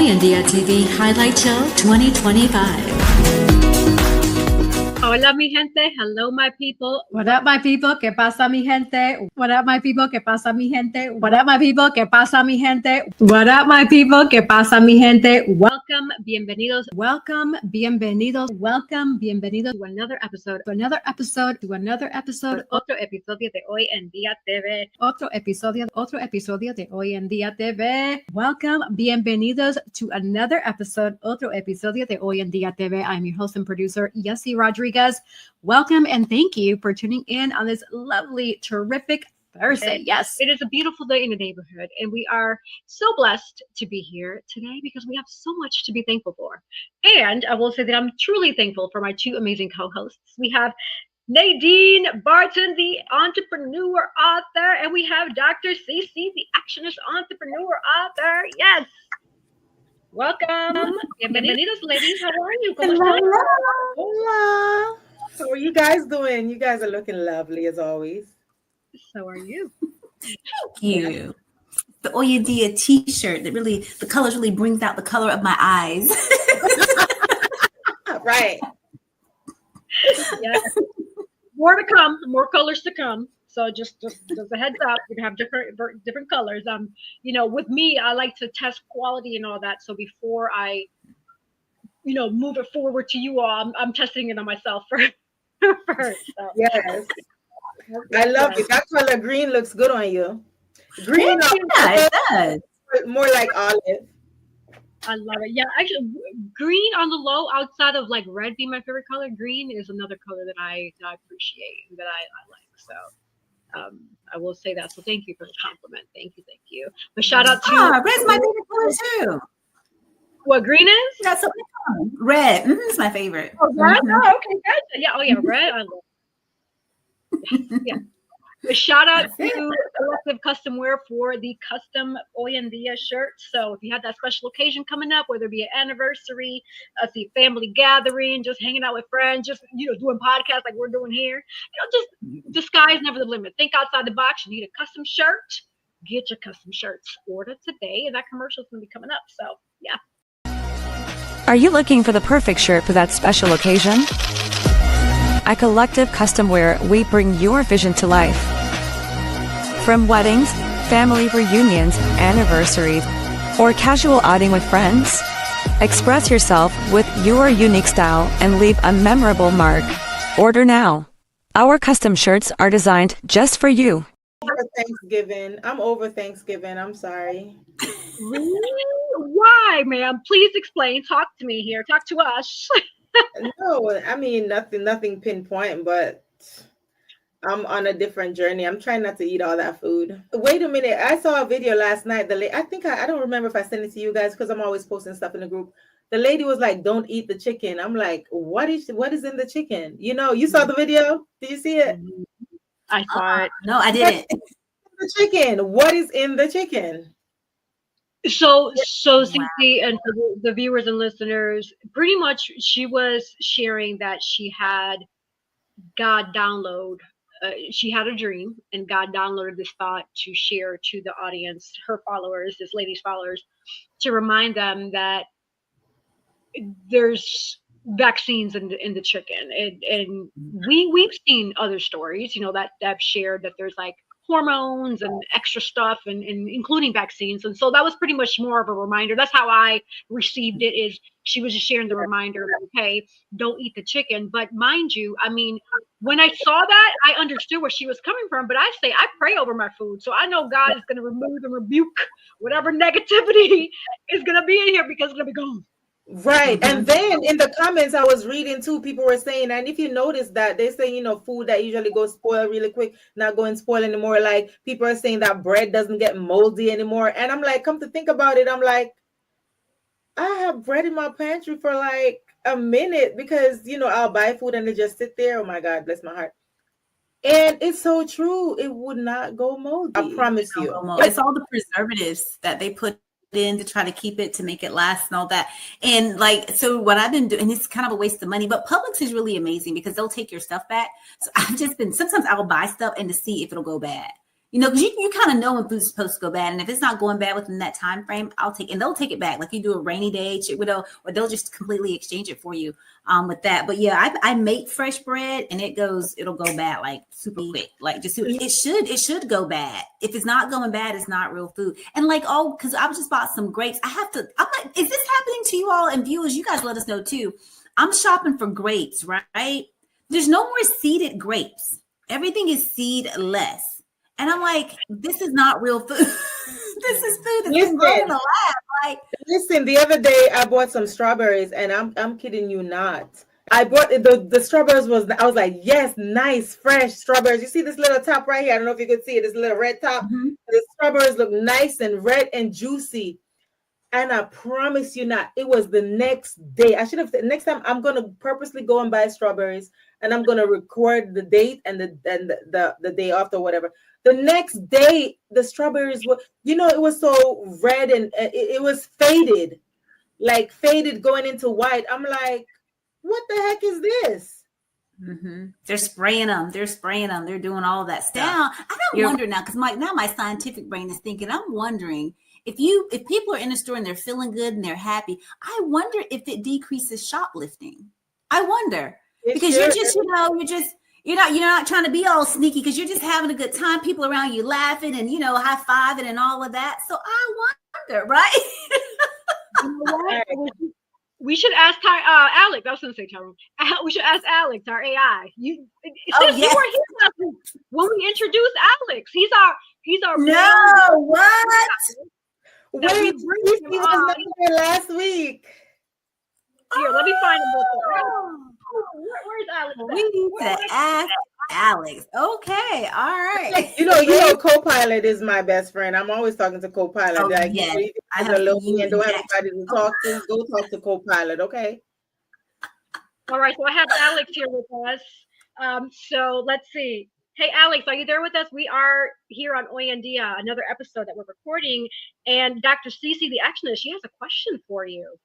Hoy En Día TV Highlight Show 2025. Hola, mi gente. Hello, my people. What up, my people? ¿Qué pasa, mi gente? What up, my people? ¿Qué pasa, mi gente? What up, my people? ¿Qué pasa, mi gente? What up, my people? ¿Qué pasa, mi gente? Welcome, bienvenidos. Welcome, bienvenidos. Welcome, bienvenidos To another episode. to another episode. To another episode. Otro episodio de Hoy En Día TV. Otro episodio de Hoy En Día TV. Welcome, bienvenidos to another episode. Otro episodio de Hoy En Día TV. I'm your host and producer, Yesse Rodriguez. Welcome and thank you for tuning in on this lovely, terrific Thursday. Yes. It is a beautiful day in the neighborhood, and we are so blessed to be here today because we have so much to be thankful for. And I will say that I'm truly thankful for my two amazing co-hosts. We have Nadean Barton, the entrepreneur author, and we have Dr. CC, the Actionist entrepreneur author. Yes. Welcome. Bienvenidos, ladies. How are you? Hola. How are you guys doing? You guys are looking lovely as always. So are you. Thank you. The Hoy En Día t-shirt that really, the colors really brings out the color of my eyes. Right. Yes. More to come, more colors to come. So just a heads up, we have different colors. With me, I like to test quality and all that. So before I, move it forward to you all, I'm testing it on myself first. So. Yes. I love it. That color green looks good on you. Green, Yeah, it does. more like olive. I love it. Yeah, actually, green on the low, outside of like red being my favorite color, green is another color that I appreciate and that I like. So I will say that. So thank you for the compliment. Thank you. But shout out to red's my favorite color too. What green is? That's so cool. Red. It's my favorite. Oh, red? Oh, okay, good. Yeah. Oh, yeah, red. I love. Yeah. But shout out to Collective Custom Wear for the custom Hoy En Día shirt. So if you have that special occasion coming up, whether it be an anniversary, a family gathering, just hanging out with friends, just doing podcasts like we're doing here, just the sky is never the limit. Think outside the box. You need a custom shirt, get your custom shirts. Order today, and that commercial is going to be coming up. So yeah. Are you looking for the perfect shirt for that special occasion? At Collective Custom Wear, we bring your vision to life. From weddings, family reunions, anniversaries, or casual outing with friends, express yourself with your unique style and leave a memorable mark. Order now. Our custom shirts are designed just for you. I'm over Thanksgiving. I'm sorry. Really? Why, ma'am? Please explain. Talk to me here. Talk to us. No, I mean nothing pinpoint, but I'm on a different journey. I'm trying not to eat all that food. Wait a minute. I saw a video last night. I don't remember if I sent it to you guys because I'm always posting stuff in the group. The lady was like, "Don't eat the chicken." I'm like, what is in the chicken? You saw the video? Did you see it? I saw it. No, I didn't. The chicken. What is in the chicken? So CC and for the viewers and listeners, pretty much she was sharing that she had God download. She had a dream, and God downloaded this thought to share to the audience, her followers, this lady's followers, to remind them that there's vaccines in the chicken, and we've seen other stories, that have shared that there's like hormones and extra stuff and including vaccines. And so that was pretty much more of a reminder. That's how I received it, is she was just sharing the reminder, okay, don't eat the chicken. But mind you, I mean, when I saw that, I understood where she was coming from. But I pray over my food. So I know God is going to remove and rebuke whatever negativity is going to be in here, because it's going to be gone. Right. And then in the comments I was reading too, people were saying, and if you notice that they say, food that usually goes spoil really quick, not going spoil anymore. Like people are saying that bread doesn't get moldy anymore. And I'm like, come to think about it, I'm like, I have bread in my pantry for like a minute because, I'll buy food and they just sit there. Oh my God, bless my heart. And it's so true. It would not go moldy. I promise you. It's all the preservatives that they put in to try to keep it, to make it last and all that. And so what I've been doing, and it's kind of a waste of money, but Publix is really amazing because they'll take your stuff back. So I've just been, sometimes I'll buy stuff and to see if it'll go bad. You know, because you kind of know when food's supposed to go bad. And if it's not going bad within that time frame, they'll take it back. Like you do a rainy day, or they'll just completely exchange it for you with that. But yeah, I make fresh bread and it'll go bad like super quick. Like it should go bad. If it's not going bad, it's not real food. And like, because I just bought some grapes. I'm like, is this happening to you all? And viewers, you guys let us know too. I'm shopping for grapes, right? There's no more seeded grapes. Everything is seedless. And I'm like, this is not real food. This is food that's been grown in the lab. Like, listen, the other day I bought some strawberries, and I'm kidding you not. I bought the strawberries. I was like, yes, nice, fresh strawberries. You see this little top right here? I don't know if you could see it. This little red top. Mm-hmm. The strawberries look nice and red and juicy. And I promise you not, it was the next day. Next time I'm gonna purposely go and buy strawberries, and I'm gonna record the date and the day after, whatever. The next day, the strawberries were, it was so red and it was faded going into white. I'm like, what the heck is this? Mm-hmm. They're spraying them. They're doing all of that stuff. Now, I don't wonder now, because my scientific brain is thinking, I'm wondering if people are in the store and they're feeling good and they're happy, I wonder if it decreases shoplifting. I wonder. Because you're not trying to be all sneaky, because you're just having a good time. People around you laughing and, high-fiving and all of that. So I wonder, right? You know what? We should ask Alex. I was going to say Tyrone. We should ask Alex, our AI. You were here last week when we introduced Alex. He's our No, what? Wait, he was not here last week. Here, let me find him. Where's Alex? We need to ask Alex. Okay, all right. Co-pilot is my best friend. I'm always talking to co-pilot. Oh, like, yes. I don't have anybody to talk to. Go talk to co-pilot, okay? All right, so I have Alex here with us. So let's see. Hey, Alex, are you there with us? We are here on Hoy En Día, another episode that we're recording. And Dr. Yesse, the Actionist, she has a question for you.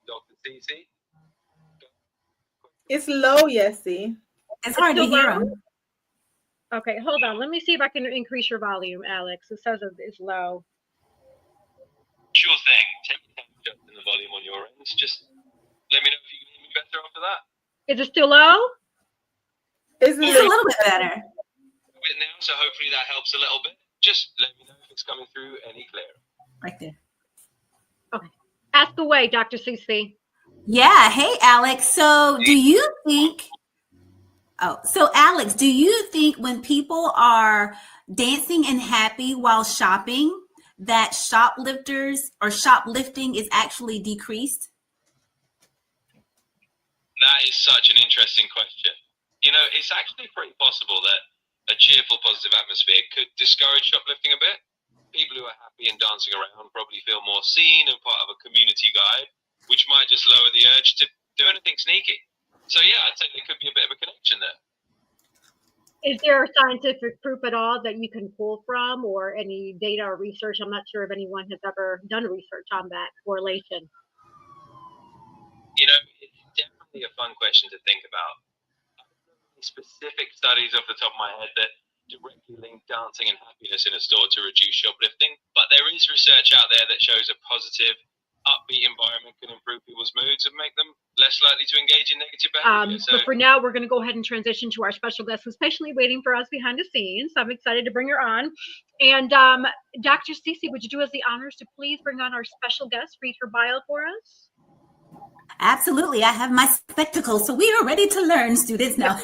Dr. Yesse. It's low, Yesse. It's hard to hear him. Okay, hold on. Let me see if I can increase your volume, Alex. It says it's low. Sure thing. Take your time adjusting the volume on your end. Just let me know if you can hear me better after that. Is it still low? It's a little bit better. A bit now, so hopefully that helps a little bit. Just let me know if it's coming through any clearer. Right there. Okay. Ask away, Dr. Yesse. Yeah. Hey, Alex. So do you think when people are dancing and happy while shopping, that shoplifters or shoplifting is actually decreased? That is such an interesting question. It's actually pretty possible that a cheerful, positive atmosphere could discourage shoplifting a bit. People who are happy and dancing around probably feel more seen and part of a community guide, which might just lower the urge to do anything sneaky. So yeah, I'd say there could be a bit of a connection there. Is there scientific proof at all that you can pull from, or any data or research? I'm not sure if anyone has ever done research on that correlation. It's definitely a fun question to think about. I don't know any specific studies off the top of my head that directly link dancing and happiness in a store to reduce shoplifting, but there is research out there that shows a positive, upbeat environment can improve people's moods and make them less likely to engage in negative behavior. So for now, we're going to go ahead and transition to our special guest who's patiently waiting for us behind the scenes. I'm excited to bring her on. And Dr. Yesse, would you do us the honors to please bring on our special guest, read her bio for us? Absolutely. I have my spectacles, so we are ready to learn, students. Now.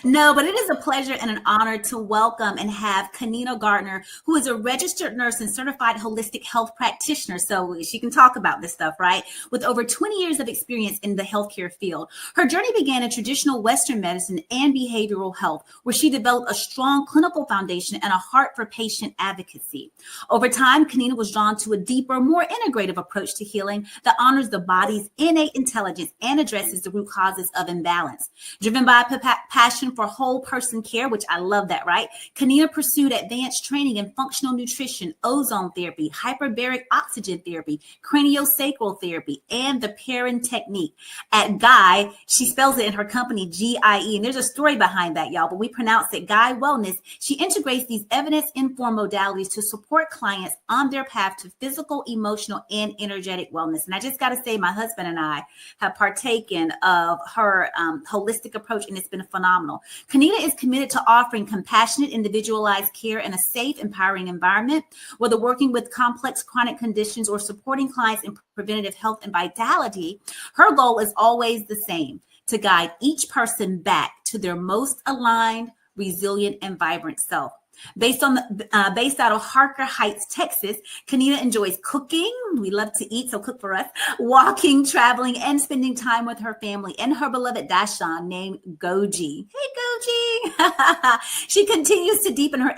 No, but it is a pleasure and an honor to welcome and have Kanina Gardner, who is a registered nurse and certified holistic health practitioner. So she can talk about this stuff, right? With over 20 years of experience in the healthcare field. Her journey began in traditional Western medicine and behavioral health, where she developed a strong clinical foundation and a heart for patient advocacy. Over time, Kanina was drawn to a deeper, more integrative approach to healing that honors the body's innate intelligence and addresses the root causes of imbalance. Driven by passion vision for whole person care, which I love that, right? Kanina pursued advanced training in functional nutrition, ozone therapy, hyperbaric oxygen therapy, craniosacral therapy, and the Perrin technique. At Guy, she spells it in her company GIE, and there's a story behind that, y'all, but we pronounce it Guy Wellness. She integrates these evidence-informed modalities to support clients on their path to physical, emotional, and energetic wellness. And I just got to say, my husband and I have partaken of her holistic approach, and it's been phenomenal. Kanina is committed to offering compassionate, individualized care in a safe, empowering environment, whether working with complex chronic conditions or supporting clients in preventative health and vitality. Her goal is always the same: to guide each person back to their most aligned, resilient, and vibrant self. Based out of Harker Heights, Texas, Kanina enjoys cooking. We love to eat, so cook for us. Walking, traveling, and spending time with her family and her beloved Dashawn named Goji. Hey, Goji! She continues to deepen her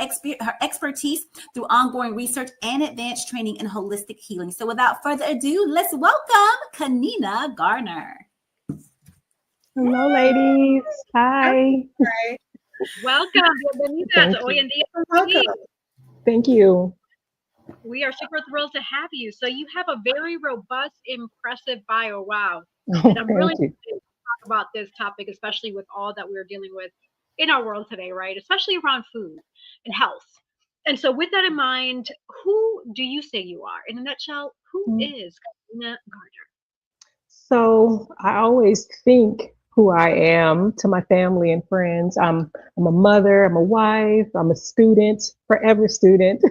expertise through ongoing research and advanced training in holistic healing. So without further ado, let's welcome Kanina Garner. Hello, ladies. Hi. Hi. Welcome. Bienvenida Thank to Hoy En Día TV. Welcome. Thank you. We are super thrilled to have you. So you have a very robust, impressive bio. Wow. Oh, And I'm really thank you. excited to talk about this topic, especially with all that we're dealing with in our world today, right? Especially around food and health. And so with that in mind, who do you say you are? In a nutshell, who is Kanina Garner? So I always think who I am to my family and friends. I'm a mother, I'm a wife, I'm a student, forever student.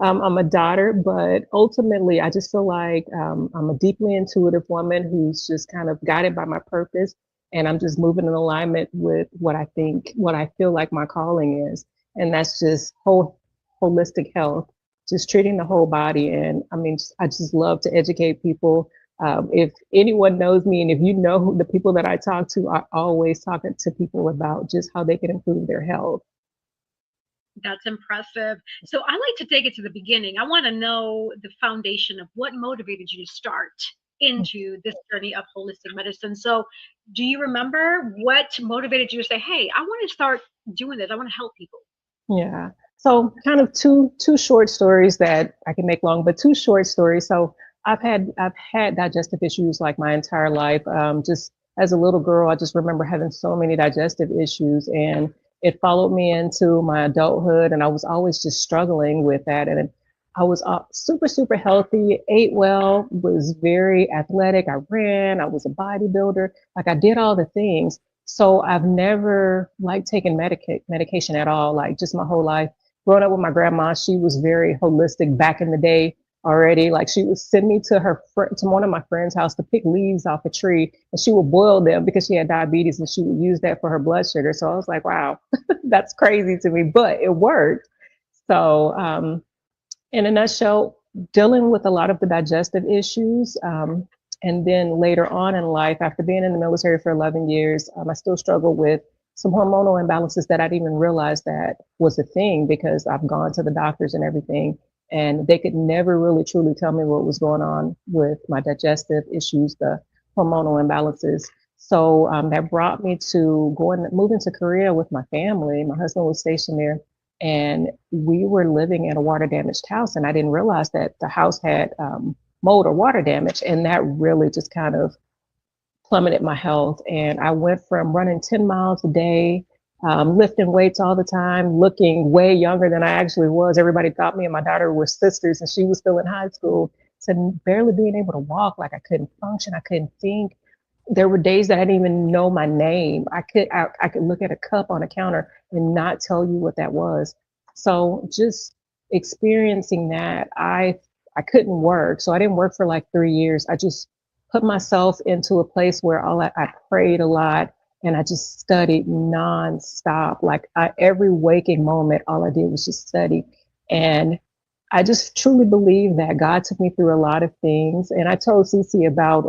I'm a daughter, but ultimately I just feel like I'm a deeply intuitive woman who's just kind of guided by my purpose. And I'm just moving in alignment with what I feel like my calling is. And that's just holistic health, just treating the whole body. And I mean, I just love to educate people. If anyone knows me and if you know who the people that I talk to, are always talking to people about just how they can improve their health. That's impressive. So I like to take it to the beginning. I want to know the foundation of what motivated you to start into this journey of holistic medicine. So do you remember what motivated you to say, hey, I want to start doing this. I want to help people. Yeah. So kind of two short stories that I can make long, but two short stories. So I've had digestive issues like my entire life. Just as a little girl, I just remember having so many digestive issues, and it followed me into my adulthood, and I was always just struggling with that. And I was super, super healthy, ate well, was very athletic. I ran, I was a bodybuilder, like I did all the things. So I've never taken medication at all, like just my whole life. Growing up with my grandma, she was very holistic back in the day already. Like she would send me to one of my friend's house to pick leaves off a tree, and she would boil them because she had diabetes, and she would use that for her blood sugar. So I was like, wow, that's crazy to me, but it worked. So in a nutshell, dealing with a lot of the digestive issues. And then later on in life, after being in the military for 11 years, I still struggle with some hormonal imbalances that I didn't even realize that was a thing, because I've gone to the doctors and everything, and they could never really truly tell me what was going on with my digestive issues, the hormonal imbalances. So that brought me to moving to Korea with my family. My husband was stationed there, and we were living in a water damaged house, and I didn't realize that the house had mold or water damage, and that really just kind of plummeted my health. And I went from running 10 miles a day, lifting weights all the time, looking way younger than I actually was. Everybody thought me and my daughter were sisters, and she was still in high school, to barely being able to walk. Like I couldn't function, I couldn't think. There were days that I didn't even know my name. I could look at a cup on a counter and not tell you what that was. So just experiencing that, I couldn't work. So I didn't work for like 3 years. I just put myself into a place where I prayed a lot, and I just studied nonstop. Like every waking moment, all I did was just study. And I just truly believe that God took me through a lot of things. And I told Cece about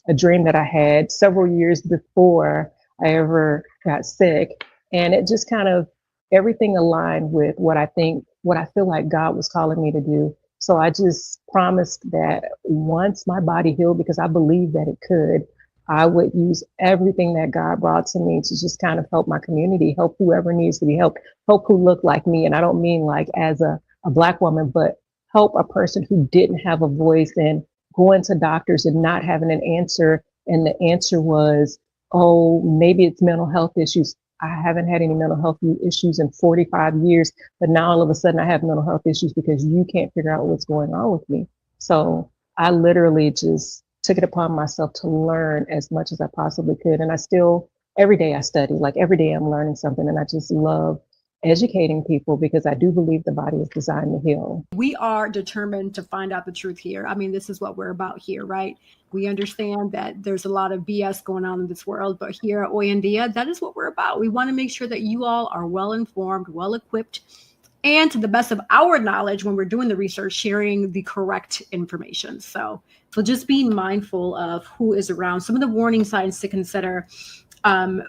a dream that I had several years before I ever got sick. And it just kind of, everything aligned with what I feel like God was calling me to do. So I just promised that once my body healed, because I believed that it could, I would use everything that God brought to me to just kind of help my community, help whoever needs to be helped, help who look like me. And I don't mean like as a Black woman, but help a person who didn't have a voice and going to doctors and not having an answer. And the answer was, oh, maybe it's mental health issues. I haven't had any mental health issues in 45 years, but now all of a sudden I have mental health issues because you can't figure out what's going on with me. So I literally just took it upon myself to learn as much as I possibly could. And I still, every day I study, like every day I'm learning something. And I just love educating people because I do believe the body is designed to heal. We are determined to find out the truth here. I mean, this is what we're about here, right? We understand that there's a lot of BS going on in this world, but here at Hoy En Día, that is what we're about. We want to make sure that you all are well informed, well equipped, and to the best of our knowledge when we're doing the research, sharing the correct information. So just being mindful of who is around. Some of the warning signs to consider of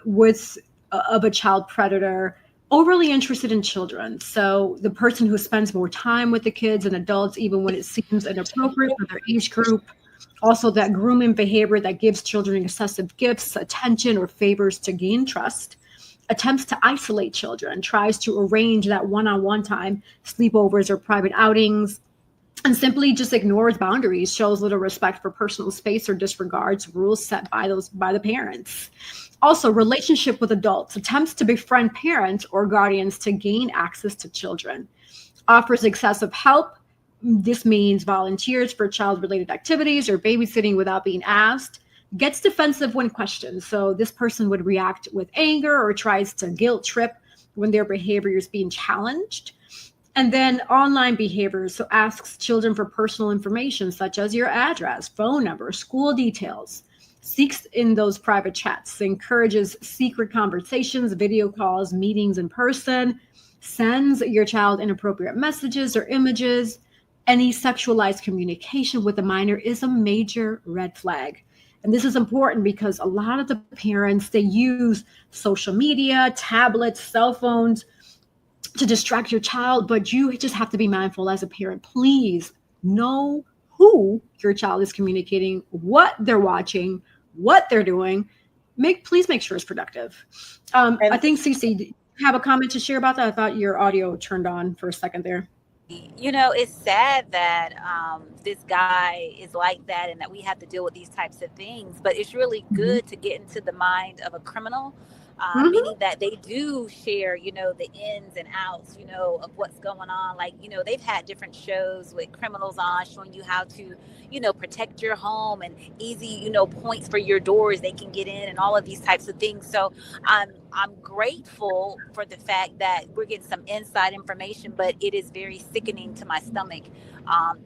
a child predator: overly interested in children. So the person who spends more time with the kids and adults, even when it seems inappropriate for their age group. Also, that grooming behavior that gives children excessive gifts, attention, or favors to gain trust. Attempts to isolate children, tries to arrange that one-on-one time, sleepovers or private outings, and simply just ignores boundaries, shows little respect for personal space, or disregards rules set by the parents. Also, relationship with adults, attempts to befriend parents or guardians to gain access to children. Offers excessive help. This means volunteers for child-related activities or babysitting without being asked. Gets defensive when questioned. So this person would react with anger or tries to guilt trip when their behavior is being challenged. And then online behaviors. So asks children for personal information such as your address, phone number, school details. Seeks in those private chats. Encourages secret conversations, video calls, meetings in person. Sends your child inappropriate messages or images. Any sexualized communication with a minor is a major red flag. And this is important because a lot of the parents, they use social media, tablets, cell phones to distract your child, but you just have to be mindful as a parent. Please know who your child is communicating, what they're watching, what they're doing. Please make sure it's productive. I think, Cece, do you have a comment to share about that? I thought your audio turned on for a second there. You know, it's sad that this guy is like that and that we have to deal with these types of things, but it's really good to get into the mind of a criminal, meaning that they do share, you know, the ins and outs, you know, of what's going on. Like, you know, they've had different shows with criminals on showing you how to, you know, protect your home and easy, you know, points for your doors they can get in and all of these types of things. So I'm grateful for the fact that we're getting some inside information, but it is very sickening to my stomach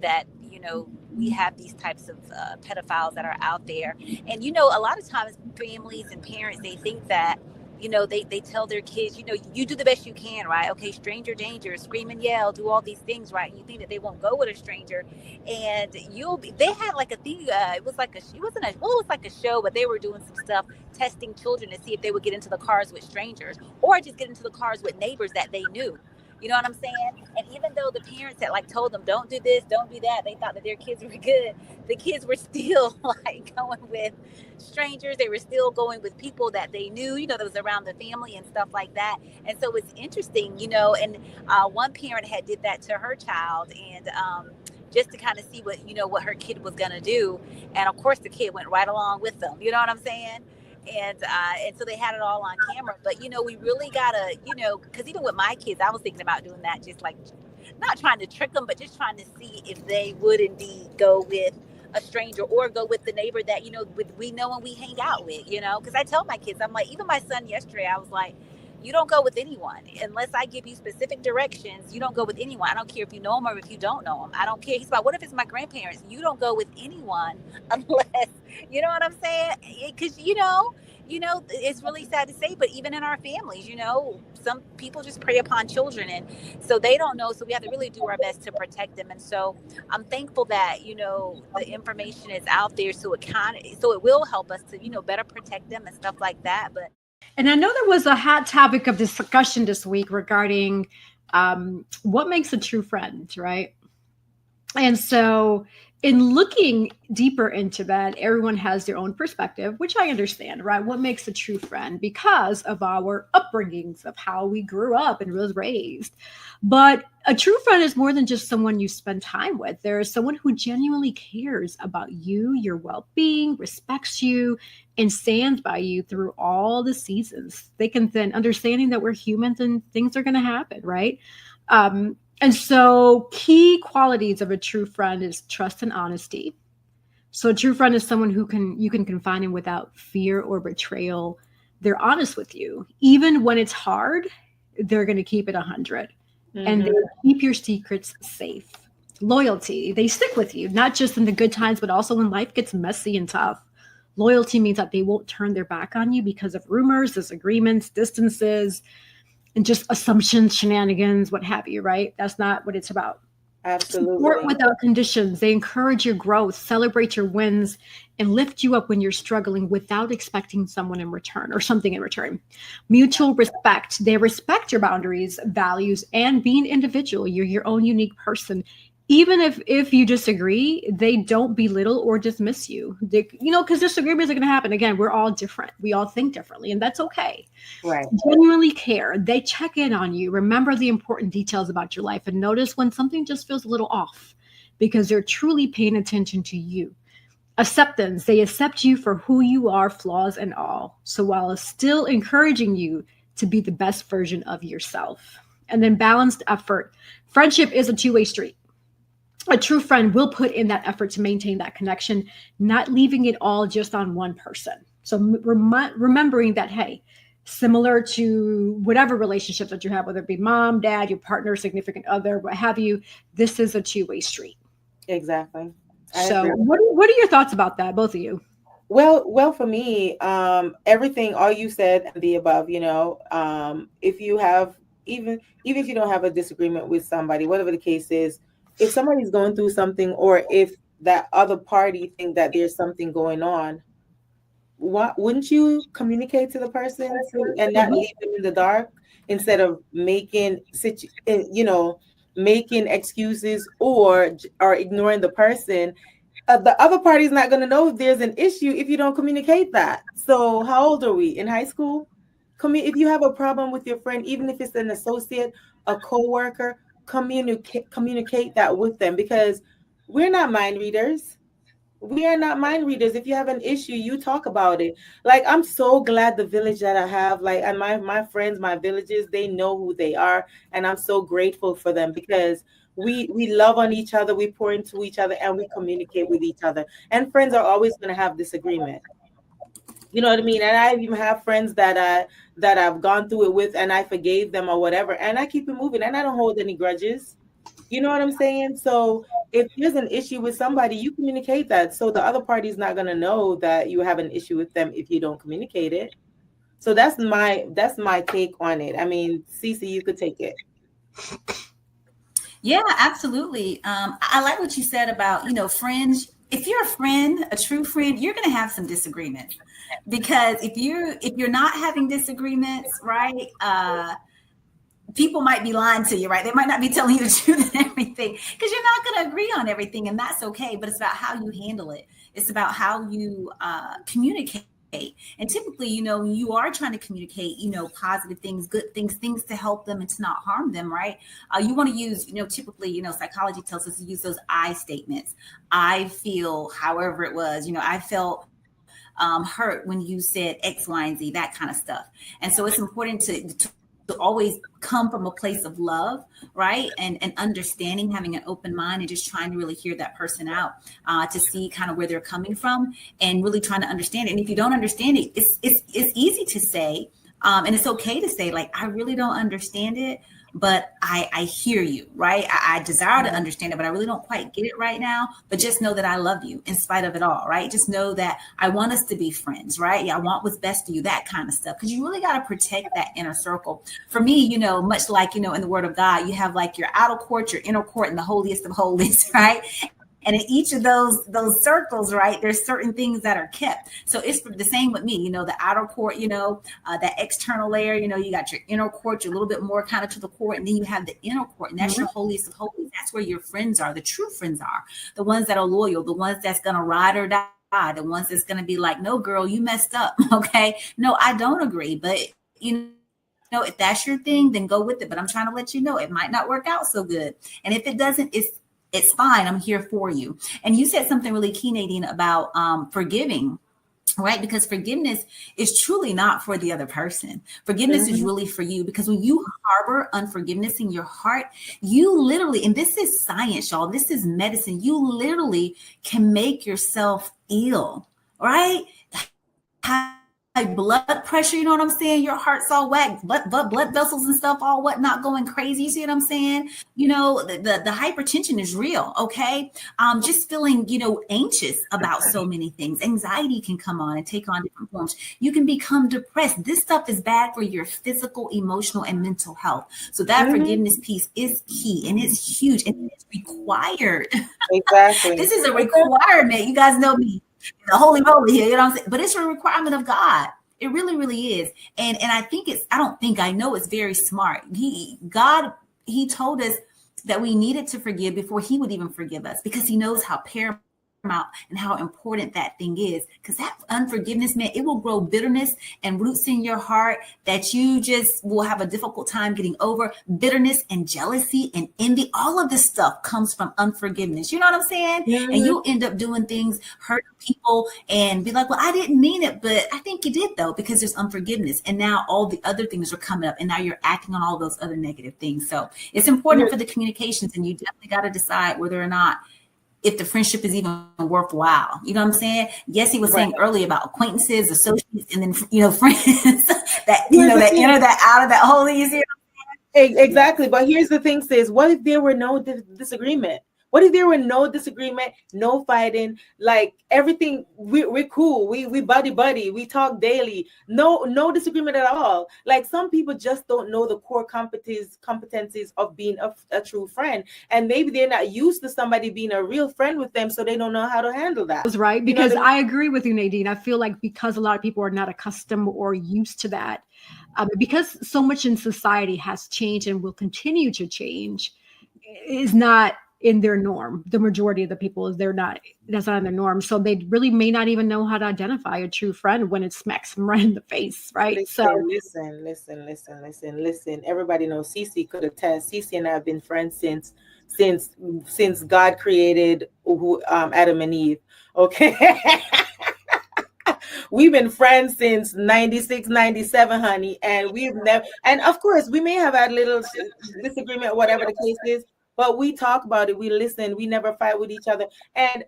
that, you know, we have these types of pedophiles that are out there. And, you know, a lot of times families and parents, they think that, you know, they tell their kids, you know, you do the best you can, right? Okay, stranger danger, scream and yell, do all these things, right? And you think that they won't go with a stranger, and they had like a thing. It was like it was like a show, but they were doing some stuff, testing children to see if they would get into the cars with strangers or just get into the cars with neighbors that they knew. You know what I'm saying? And even though the parents had like told them, don't do this, don't do that, they thought that their kids were good. The kids were still like going with strangers. They were still going with people that they knew, you know, that was around the family and stuff like that. And so it's interesting, you know, and one parent had did that to her child, and just to kind of see what her kid was going to do. And of course the kid went right along with them. You know what I'm saying? And so they had it all on camera. But, you know, we really gotta, you know, because even with my kids, I was thinking about doing that, just like not trying to trick them, but just trying to see if they would indeed go with a stranger or go with the neighbor that, you know, we know and we hang out with, you know, because I tell my kids, I'm like, even my son yesterday, I was like, you don't go with anyone unless I give you specific directions. You don't go with anyone. I don't care if you know them or if you don't know them. I don't care. He's like, what if it's my grandparents? You don't go with anyone unless, you know what I'm saying? Because, you know, it's really sad to say, but even in our families, you know, some people just prey upon children, and so they don't know. So we have to really do our best to protect them. And so I'm thankful that, you know, the information is out there, so it will help us to, you know, better protect them and stuff like that. But And I know there was a hot topic of discussion this week regarding what makes a true friend, right? And so in looking deeper into that, everyone has their own perspective, which I understand, right? What makes a true friend because of our upbringings, of how we grew up and was raised. But a true friend is more than just someone you spend time with. There is someone who genuinely cares about you, your well-being, respects you, and stands by you through all the seasons. They can then understanding that we're humans and things are going to happen, right? And so key qualities of a true friend is trust and honesty. So a true friend is someone who you can confide in without fear or betrayal. They're honest with you. Even when it's hard, they're going to keep it 100. And they keep your secrets safe. Loyalty, they stick with you, not just in the good times, but also when life gets messy and tough. Loyalty means that they won't turn their back on you because of rumors, disagreements, distances, and just assumptions, shenanigans, what have you, right? That's not what it's about. Absolutely. Support without conditions. They encourage your growth, celebrate your wins, and lift you up when you're struggling without expecting someone in return or something in return. Mutual respect. They respect your boundaries, values, and being individual. You're your own unique person. Even if you disagree, they don't belittle or dismiss you. Because disagreements are going to happen. Again, we're all different. We all think differently, and that's okay. Right. Genuinely care. They check in on you. Remember the important details about your life and notice when something just feels a little off because they're truly paying attention to you. Acceptance. They accept you for who you are, flaws and all. So while still encouraging you to be the best version of yourself. And then balanced effort. Friendship is a two-way street. A true friend will put in that effort to maintain that connection, not leaving it all just on one person. So remembering that, hey, similar to whatever relationships that you have, whether it be mom, dad, your partner, significant other, what have you, this is a two-way street. Exactly. So what are your thoughts about that, both of you? Well, for me, everything, all you said and the above, if you have, even if you don't have a disagreement with somebody, whatever the case is, if somebody's going through something, or if that other party think that there's something going on, wouldn't you communicate to the person and not leave them in the dark instead of making excuses or ignoring the person? The other party is not going to know if there's an issue if you don't communicate that. So how old are we? In high school? If you have a problem with your friend, even if it's an associate, a coworker, communicate that with them, because we're not mind readers. We are not mind readers. If you have an issue, you talk about it. Like, I'm so glad the village that I have, like, and my friends, my villages, they know who they are, and I'm so grateful for them because we love on each other, we pour into each other, and we communicate with each other. And friends are always going to have disagreement. You know what I mean? And I even have friends that I've gone through it with, and I forgave them or whatever, and I keep it moving, and I don't hold any grudges. You know what I'm saying? So if there's an issue with somebody, you communicate that, so the other party's not going to know that you have an issue with them if you don't communicate it. So that's my take on it. I mean, Cece, you could take it. Yeah, absolutely. I like what you said about, friends. If you're a friend, a true friend, you're going to have some disagreements, because if you're not having disagreements, right? People might be lying to you, right? They might not be telling you the truth and everything, because you're not going to agree on everything, and that's okay. But it's about how you handle it. It's about how you communicate. And typically, when you are trying to communicate, positive things, good things to help them and to not harm them, right? You want to use, typically, psychology tells us to use those I statements. I feel, however it was, I felt hurt when you said X, Y, and Z, that kind of stuff. And so it's important to always come from a place of love, right? And understanding, having an open mind, and just trying to really hear that person out to see kind of where they're coming from, and really trying to understand it. And if you don't understand it, it's easy to say, and it's okay to say, like, I really don't understand it, but I hear you, right? I desire to understand it, but I really don't quite get it right now. But just know that I love you in spite of it all, right? Just know that I want us to be friends, right? Yeah, I want what's best for you, that kind of stuff. Because you really got to protect that inner circle. For me, much like, in the Word of God, you have like your outer court, your inner court, and the holiest of holies, right? And in each of those circles, right, there's certain things that are kept. So it's the same with me, the outer court, that external layer, you got your inner court, you're a little bit more kind of to the core, and then you have the inner court, and that's your holiest of holies. That's where your friends are, the true friends are, the ones that are loyal, the ones that's going to ride or die, the ones that's going to be like, no, girl, you messed up. Okay. No, I don't agree. But, if that's your thing, then go with it. But I'm trying to let you know it might not work out so good. And if it doesn't, it's fine. I'm here for you. And you said something really key, Nadine, about forgiving. Right? Because forgiveness is truly not for the other person. Forgiveness is really for you, because when you harbor unforgiveness in your heart, you literally, and this is science, y'all, this is medicine, you literally can make yourself ill, right? High blood pressure, you know what I'm saying? Your heart's all whacked, blood vessels and stuff, all whatnot going crazy. You see what I'm saying? The hypertension is real, okay? Just feeling, anxious about so many things. Anxiety can come on and take on different forms. You can become depressed. This stuff is bad for your physical, emotional, and mental health. So that forgiveness piece is key, and it's huge, and it's required. Exactly. This is a requirement. You guys know me. The holy moly here, you know what I'm saying? But it's a requirement of God. It really, really is. And I know it's very smart. God told us that we needed to forgive before he would even forgive us, because he knows how paramount and how important that thing is. Because that unforgiveness, man, it will grow bitterness and roots in your heart that you just will have a difficult time getting over. Bitterness and jealousy and envy, all of this stuff comes from unforgiveness. You know what I'm saying? Mm-hmm. And you'll end up doing things, hurting people, and be like, well, I didn't mean it, but I think you did though, because there's unforgiveness. And now all the other things are coming up, and now you're acting on all those other negative things. So it's important for the communications, and you definitely got to decide whether or not if the friendship is even worthwhile. You know what I'm saying? Yes, he was saying earlier about acquaintances, associates, and then, friends that, that enter that out of that whole easy. Exactly. But here's the thing, sis. What if there were no disagreement? What if there were no disagreement, no fighting, like everything, we're cool. We buddy. We talk daily. No disagreement at all. Like some people just don't know the core competencies of being a true friend. And maybe they're not used to somebody being a real friend with them, so they don't know how to handle that. That's right. Because I agree with you, Nadine. I feel like because a lot of people are not accustomed or used to that, because so much in society has changed and will continue to change, is not in their norm. The majority of the people that's not in their norm. So they really may not even know how to identify a true friend when it smacks them right in the face, right? Listen. Everybody knows Cece could attest. Cece and I have been friends since God created Adam and Eve. Okay. We've been friends since 96, 97, honey. And and of course we may have had little disagreement, whatever the case is, but we talk about it. We listen. We never fight with each other. And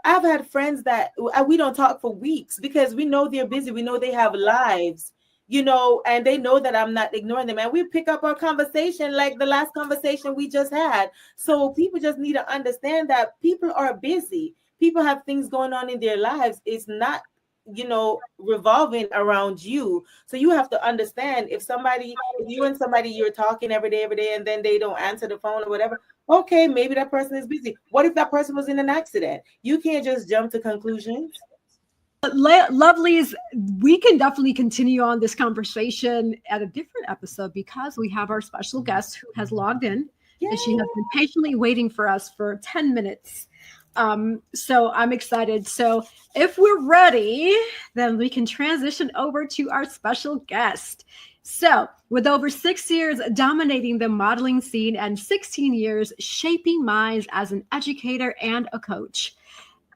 I've had friends that we don't talk for weeks because we know they're busy. We know they have lives, and they know that I'm not ignoring them. And we pick up our conversation like the last conversation we just had. So people just need to understand that people are busy. People have things going on in their lives. It's not, revolving around you. So you have to understand if you and somebody you're talking every day, and then they don't answer the phone or whatever. Okay, maybe that person is busy. What if that person was in an accident? You can't just jump to conclusions. Lovelies, we can definitely continue on this conversation at a different episode because we have our special guest who has logged in. Yay. And she has been patiently waiting for us for 10 minutes. So I'm excited. So if we're ready, then we can transition over to our special guest. So with over 6 years dominating the modeling scene and 16 years shaping minds as an educator and a coach,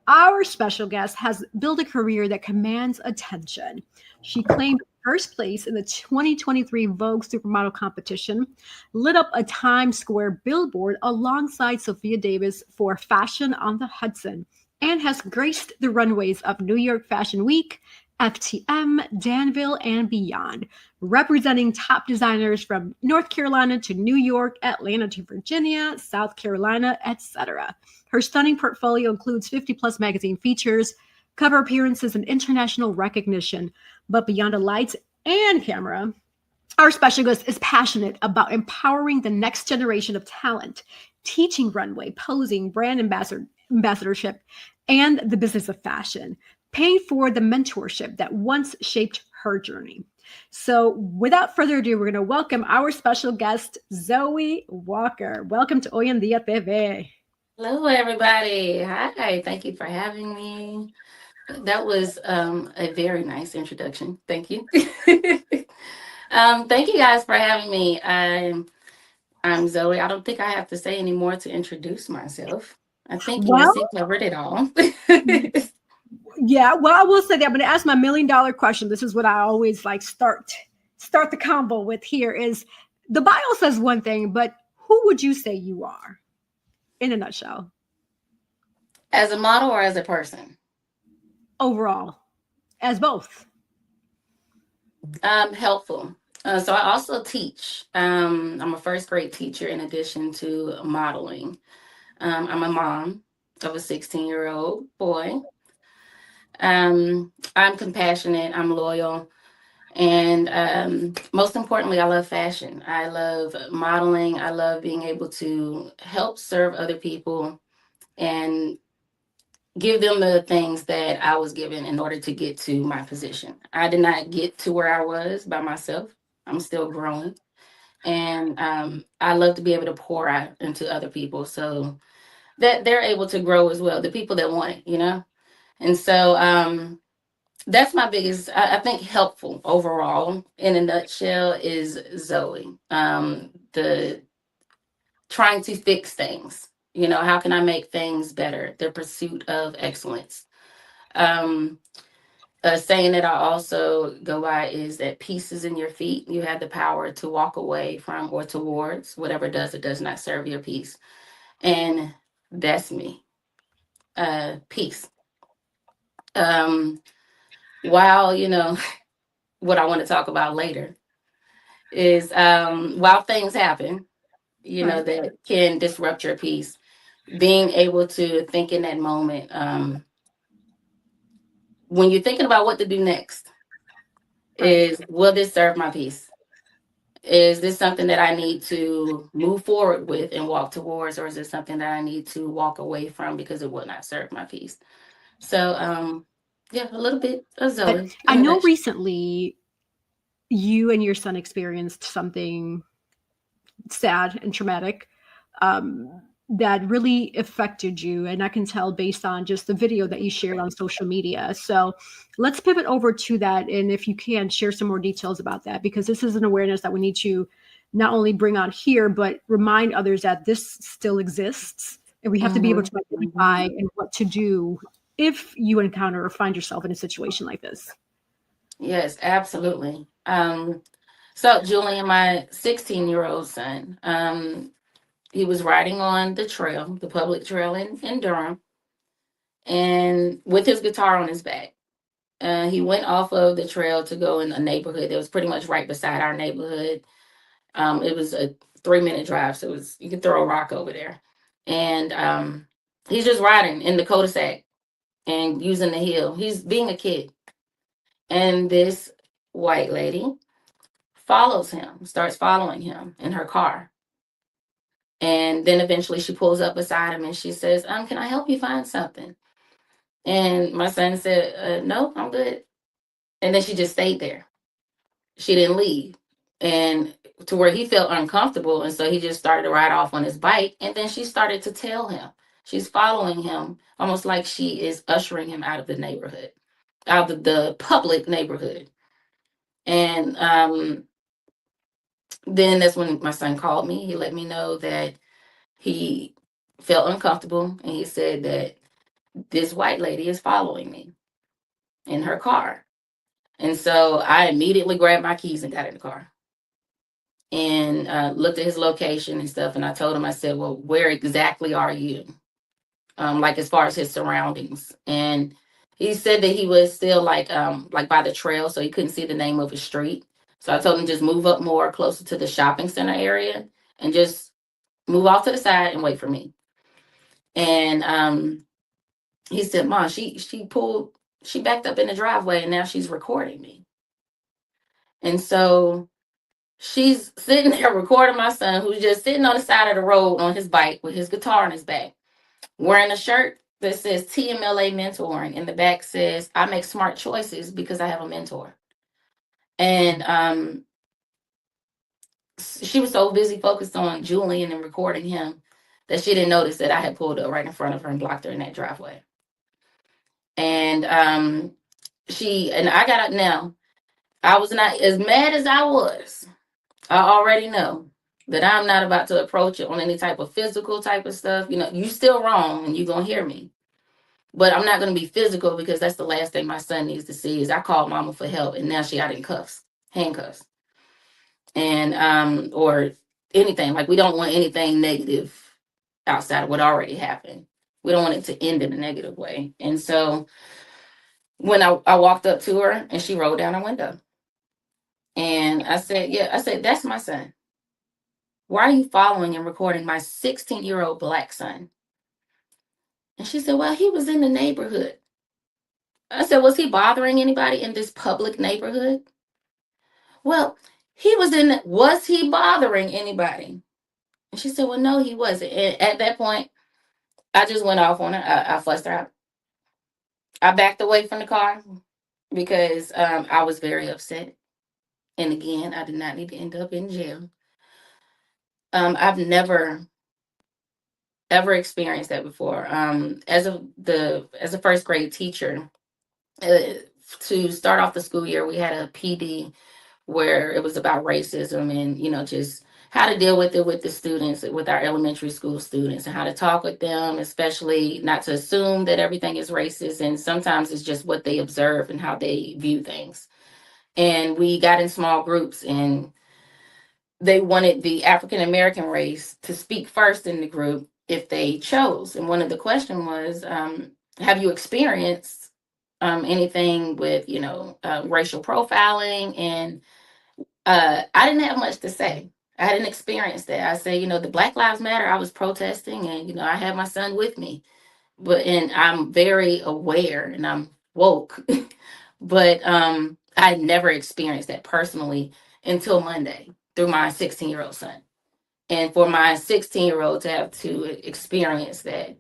our special guest has built a career that commands attention. She claimed first place in the 2023 Vogue Supermodel competition, lit up a Times Square billboard alongside Sophia Davis for Fashion on the Hudson, and has graced the runways of New York Fashion Week, FTM, Danville, and beyond, representing top designers from North Carolina to New York, Atlanta to Virginia, South Carolina, etc. Her stunning portfolio includes 50-plus magazine features, cover appearances, and international recognition. But beyond the lights and camera, our special guest is passionate about empowering the next generation of talent, teaching runway, posing, brand ambassadorship, and the business of fashion, paying for the mentorship that once shaped her journey. So without further ado, we're going to welcome our special guest, Zoe Walker. Welcome to Hoy En Día TV. Hello, everybody. Hi, thank you for having me. That was a very nice introduction. Thank you. Thank you guys for having me. I'm Zoe. I don't think I have to say any more to introduce myself. I think Yesse covered it all. Yeah, well, I will say that I'm going to ask my $1 million question. This is what I always like start the combo with here is the bio says one thing, but who would you say you are in a nutshell? As a model or as a person? Overall, as both. Helpful. So I also teach. I'm a first grade teacher in addition to modeling. I'm a mom of a 16-year-old boy. I'm compassionate, I'm loyal, and most importantly, I love fashion. I love modeling. I love being able to help serve other people and give them the things that I was given in order to get to my position. I did not get to where I was by myself. I'm still growing. And I love to be able to pour out into other people so that they're able to grow as well, the people that want it, you know? And so that's my biggest, I think, helpful overall in a nutshell is Zoe. The trying to fix things. You know, how can I make things better? The pursuit of excellence. A saying that I also go by is that peace is in your feet. You have the power to walk away from or towards whatever does or does not serve your peace. And that's me. Peace. While, you know, what I want to talk about later is while things happen, you know, that can disrupt your peace, being able to think in that moment, when you're thinking about what to do next, is will this serve my peace? Is this something that I need to move forward with and walk towards, or is it something that I need to walk away from because it will not serve my peace? So, yeah, a little bit of Zoe. I know recently you and your son experienced something sad and traumatic that really affected you. And I can tell based on just the video that you shared on social media. So let's pivot over to that. And if you can share some more details about that, because this is an awareness that we need to not only bring on here, but remind others that this still exists. And we have to be able to identify and what to do if you encounter or find yourself in a situation like this. Yes, absolutely. So Julian, my 16-year-old son, he was riding on the trail, the public trail in Durham, and with his guitar on his back. He went off of the trail to go in a neighborhood that was pretty much right beside our neighborhood. It was a 3-minute drive, so you could throw a rock over there. And he's just riding in the cul-de-sac and using the hill. He's being a kid. And this white lady follows him, starts following him in her car. And then eventually she pulls up beside him and she says, can I help you find something? And my son said, no, I'm good. And then she just stayed there. She didn't leave. And to where he felt uncomfortable. And so he just started to ride off on his bike. And then she started to tell him. She's following him, almost like she is ushering him out of the neighborhood, out of the public neighborhood. And then that's when my son called me. He let me know that he felt uncomfortable. And he said that this white lady is following me in her car. And so I immediately grabbed my keys and got in the car and looked at his location and stuff. And I told him, I said, well, where exactly are you? Like as far as his surroundings. And he said that he was still like by the trail, so he couldn't see the name of his street. So I told him just move up more closer to the shopping center area and just move off to the side and wait for me. And he said, Mom, she backed up in the driveway and now she's recording me. And so she's sitting there recording my son, who's just sitting on the side of the road on his bike with his guitar on his back, wearing a shirt that says TMLA mentoring. In the back says, I make smart choices because I have a mentor. And she was so busy focused on Julian and recording him that she didn't notice that I had pulled up right in front of her and blocked her in that driveway. And I got out now. I was not as mad as I was. I already know that I'm not about to approach it on any type of physical type of stuff. You know, you still wrong and you're going to hear me. But I'm not going to be physical because that's the last thing my son needs to see is I called mama for help and now she out in cuffs, handcuffs. And or anything. Like, we don't want anything negative outside of what already happened. We don't want it to end in a negative way. And so when I walked up to her and she rolled down her window. And I said, that's my son. Why are you following and recording my 16-year-old Black son? And she said, well, he was in the neighborhood. I said, was he bothering anybody in this public neighborhood? Well, was he bothering anybody? And she said, well, no, he wasn't. And at that point, I just went off on her. I fussed her out. I backed away from the car because I was very upset. And again, I did not need to end up in jail. I've never ever experienced that before. As a first grade teacher, to start off the school year, we had a PD where it was about racism and, you know, just how to deal with it with the students, with our elementary school students, and how to talk with them, especially not to assume that everything is racist. And sometimes it's just what they observe and how they view things. And we got in small groups and they wanted the African American race to speak first in the group if they chose. And one of the questions was, have you experienced anything with, racial profiling? And I didn't have much to say. I hadn't experienced that. I say, the Black Lives Matter, I was protesting and, I had my son with me. And I'm very aware and I'm woke. But I never experienced that personally until Monday through my 16-year-old son. And for my 16-year-old to have to experience that,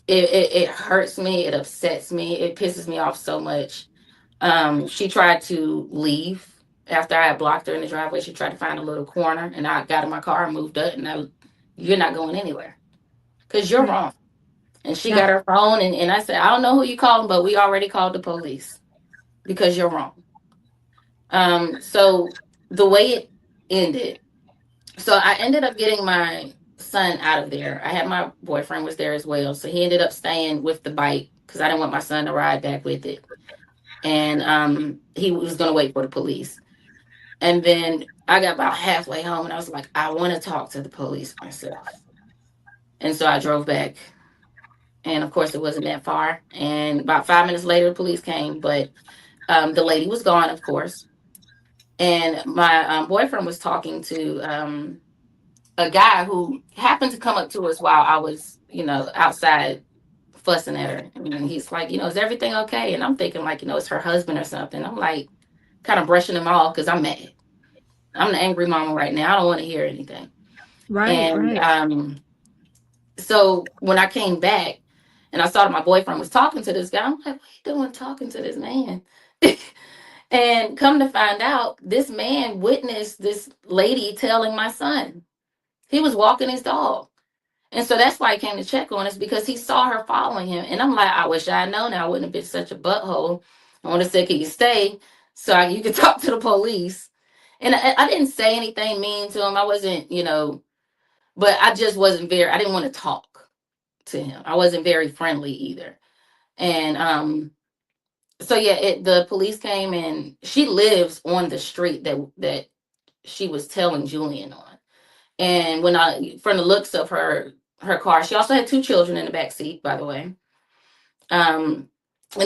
it hurts me, it upsets me, it pisses me off so much. She tried to leave after I had blocked her in the driveway. She tried to find a little corner, and I got in my car and moved up, and you're not going anywhere because you're wrong. And she got her phone, and I said, I don't know who you called, but we already called the police because you're wrong. So the way it ended, so I ended up getting my son out of there. I had my boyfriend was there as well. So he ended up staying with the bike because I didn't want my son to ride back with it. And he was going to wait for the police. And then I got about halfway home and I was like, I want to talk to the police myself. And so I drove back. And of course, it wasn't that far. And about 5 minutes later, the police came. But the lady was gone, of course. And my boyfriend was talking to a guy who happened to come up to us while I was, outside fussing at her. And he's like, is everything okay? And I'm thinking like, it's her husband or something. I'm like kind of brushing him off because I'm mad. I'm the angry mama right now. I don't want to hear anything. Right. So when I came back and I saw that my boyfriend was talking to this guy, I'm like, what are you doing talking to this man? And come to find out, this man witnessed this lady telling my son. He was walking his dog. And so that's why he came to check on us, because he saw her following him. And I'm like, I wish I had known. I wouldn't have been such a butthole. I would have said, can you stay so you could talk to the police? And I didn't say anything mean to him. I wasn't, but I just wasn't I didn't want to talk to him. I wasn't very friendly either. And so yeah, the police came and she lives on the street that she was telling Julian on. And from the looks of her car, she also had 2 children in the back seat, by the way. And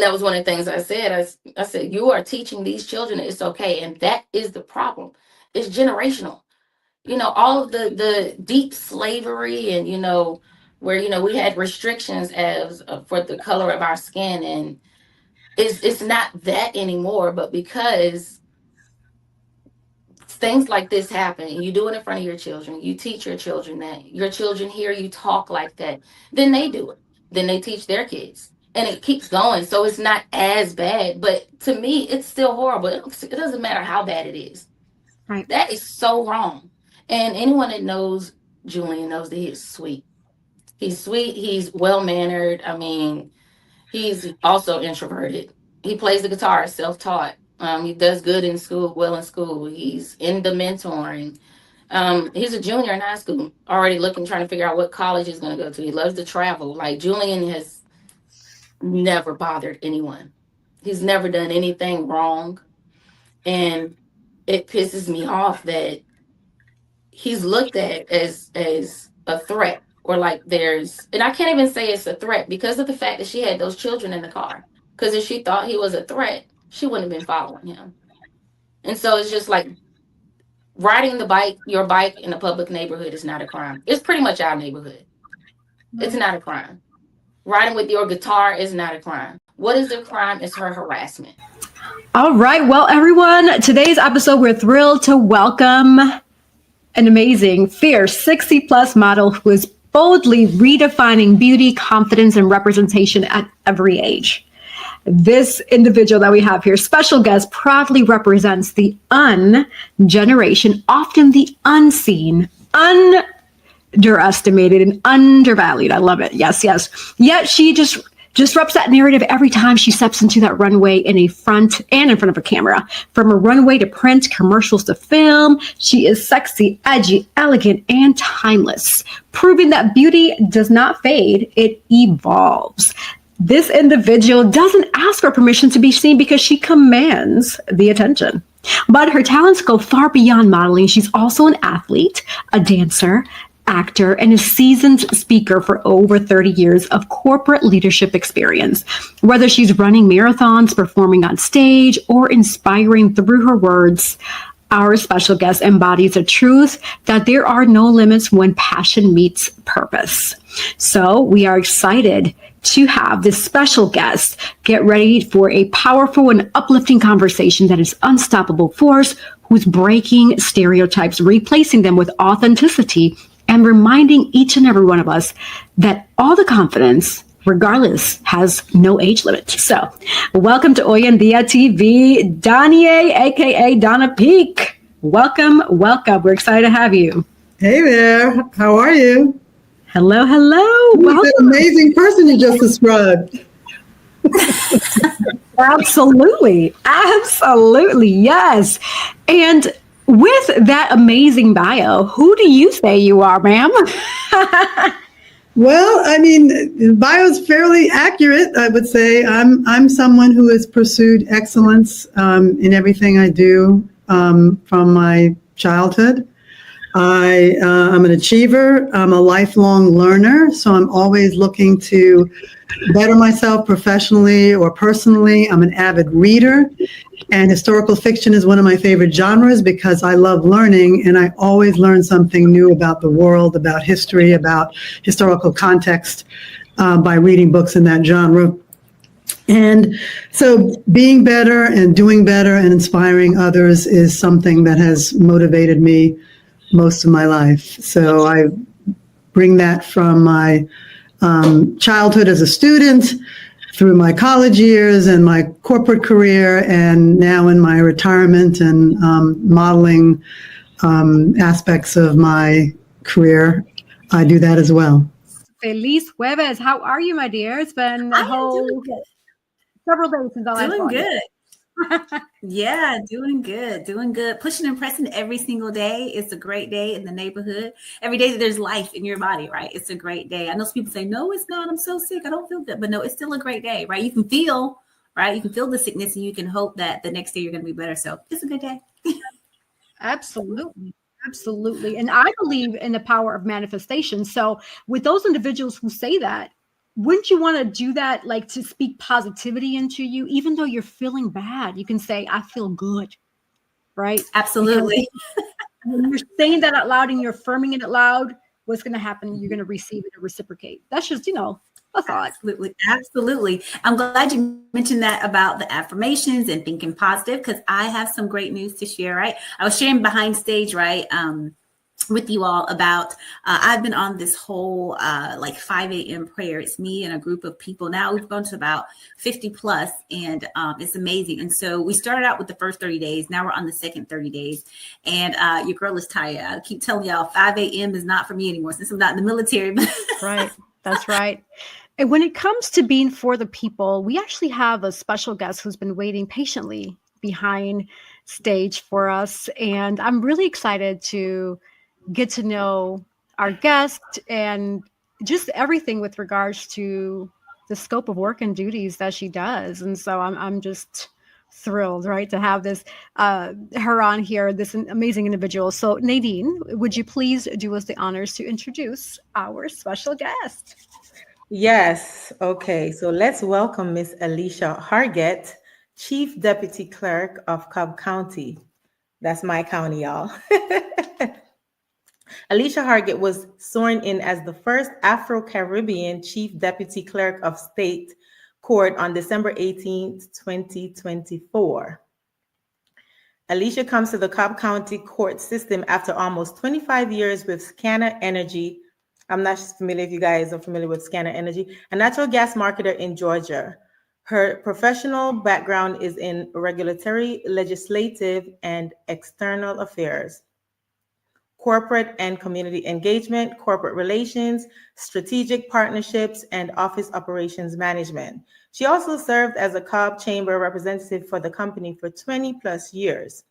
that was one of the things I said. I said, you are teaching these children that it's okay. And that is the problem. It's generational. All of the deep slavery and, where, we had restrictions as for the color of our skin. And it's not that anymore, but because things like this happen, and you do it in front of your children, you teach your children that, your children hear you talk like that, then they do it. Then they teach their kids. And it keeps going. So it's not as bad. But to me, it's still horrible. It doesn't matter how bad it is. Right. That is so wrong. And anyone that knows Julian knows that he is sweet. He's sweet. He's well-mannered. I mean, he's also introverted. He plays the guitar, self-taught. He does good in school, well in school. He's into mentoring. He's a junior in high school, already trying to figure out what college he's going to go to. He loves to travel. Like, Julian has never bothered anyone. He's never done anything wrong. And it pisses me off that he's looked at as a threat, or like and I can't even say it's a threat because of the fact that she had those children in the car. Because if she thought he was a threat, she wouldn't have been following him. And so it's just like, riding your bike in a public neighborhood is not a crime. It's pretty much our neighborhood. It's not a crime. Riding with your guitar is not a crime. What is the crime? Is her harassment. All right. Well, everyone, today's episode, we're thrilled to welcome an amazing, fierce 60-plus model who is boldly redefining beauty, confidence, and representation at every age. This individual that we have here, special guest, proudly represents the generation, often the unseen, underestimated, and undervalued. I love it. Yes, yes. Yet she just disrupts that narrative every time she steps into that runway in front of a camera. From a runway to print, commercials to film, she is sexy, edgy, elegant, and timeless, proving that beauty does not fade, it evolves. This individual doesn't ask for permission to be seen because she commands the attention. But her talents go far beyond modeling. She's also an athlete, a dancer, actor, and a seasoned speaker for over 30 years of corporate leadership experience. Whether she's running marathons, performing on stage, or inspiring through her words, our special guest embodies the truth that there are no limits when passion meets purpose. So we are excited to have this special guest get ready for a powerful and uplifting conversation that is unstoppable force, who's breaking stereotypes, replacing them with authenticity, and reminding each and every one of us that all the confidence, regardless, has no age limit. So welcome to Hoy En Día TV, Danie, aka Donna Peak. Welcome, welcome. We're excited to have you. Hey there. How are you? Hello, hello. Who's that amazing person you just described? Absolutely. Absolutely. Yes. And with that amazing bio, who do you say you are, ma'am? Well, I mean, the bio is fairly accurate, I would say. I'm someone who has pursued excellence in everything I do from my childhood. I'm an achiever. I'm a lifelong learner, so I'm always looking to better myself professionally or personally. I'm an avid reader, and historical fiction is one of my favorite genres because I love learning, and I always learn something new about the world, about history, about historical context by reading books in that genre. And so being better and doing better and inspiring others is something that has motivated me most of my life. So I bring that from my childhood as a student, through my college years and my corporate career, and now in my retirement and modeling aspects of my career, I do that as well. Feliz Jueves. How are you, my dear? It's been several days since I last saw you. Doing good. Yeah, doing good. Pushing and pressing every single day. It's a great day in the neighborhood. Every day that there's life in your body, right? It's a great day. I know some people say, no, it's not. I'm so sick. I don't feel good. But no, it's still a great day, right? You can feel, right? You can feel the sickness and you can hope that the next day you're going to be better. So it's a good day. Absolutely. Absolutely. And I believe in the power of manifestation. So with those individuals who say that, wouldn't you want to do that, like to speak positivity into you, even though you're feeling bad? You can say, I feel good, right? Absolutely. Because when you're saying that out loud and you're affirming it out loud, what's going to happen? You're going to receive it and reciprocate. That's just, thought. Absolutely. I'm glad you mentioned that about the affirmations and thinking positive, because I have some great news to share, right? I was sharing behind stage, right? With you all about I've been on this whole like 5 a.m. prayer. It's me and a group of people. Now we've gone to about 50 plus, and it's amazing. And so we started out with the first 30 days. Now we're on the second 30 days. And your girl is tired. I keep telling y'all 5 a.m. is not for me anymore since I'm not in the military. Right. That's right. And when it comes to being for the people, we actually have a special guest who's been waiting patiently behind stage for us. And I'm really excited to get to know our guest and just everything with regards to the scope of work and duties that she does. And so I'm just thrilled, right, to have this her on here, this amazing individual. So Nadine, would you please do us the honors to introduce our special guest? Yes. Okay. So let's welcome Miss Alicia Hargett, Chief Deputy Clerk of Cobb County. That's my county, y'all. Alicia Hargett was sworn in as the first Afro-Caribbean Chief Deputy Clerk of State Court on December 18th, 2024. Alicia comes to the Cobb County court system after almost 25 years with Scanner Energy. I'm not familiar if you guys are familiar with Scanner Energy, a natural gas marketer in Georgia. Her professional background is in regulatory, legislative, and external affairs, corporate and community engagement, corporate relations, strategic partnerships, and office operations management. She also served as a Cobb Chamber representative for the company for 20 plus years.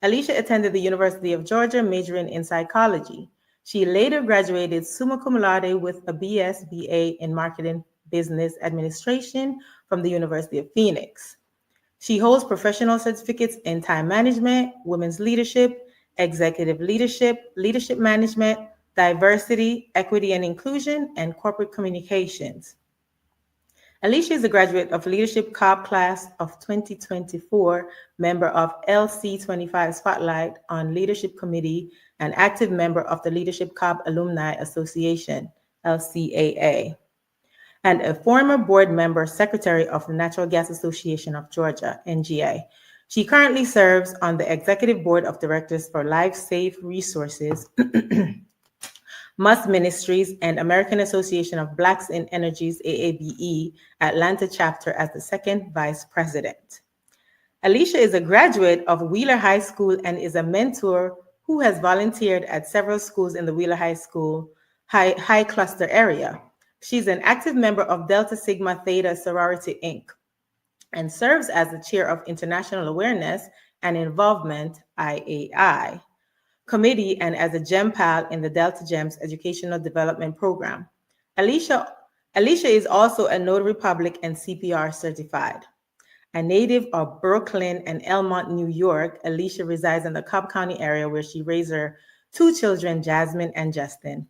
Alicia attended the University of Georgia, majoring in psychology. She later graduated summa cum laude with a BS/BA in marketing business administration from the University of Phoenix. She holds professional certificates in time management, women's leadership, executive leadership, leadership management, diversity, equity and inclusion, and corporate communications. Alicia is a graduate of Leadership Cobb Class of 2024, member of LC25 Spotlight on Leadership Committee, and active member of the Leadership Cobb Alumni Association, LCAA, and a former board member, secretary of the Natural Gas Association of Georgia, NGA. She currently serves on the executive board of directors for Life Safe Resources, Must Ministries, and American Association of Blacks in Energy's AABE Atlanta chapter as the second vice president. Alicia is a graduate of Wheeler High School and is a mentor who has volunteered at several schools in the Wheeler High School high cluster area. She's an active member of Delta Sigma Theta Sorority, Inc., and serves as the chair of International Awareness and Involvement, IAI, committee, and as a Gem Pal in the Delta Gems Educational Development Program. Alicia is also a notary public and CPR certified. A native of Brooklyn and Elmont, New York, Alicia resides in the Cobb County area where she raised her two children, Jasmine and Justin.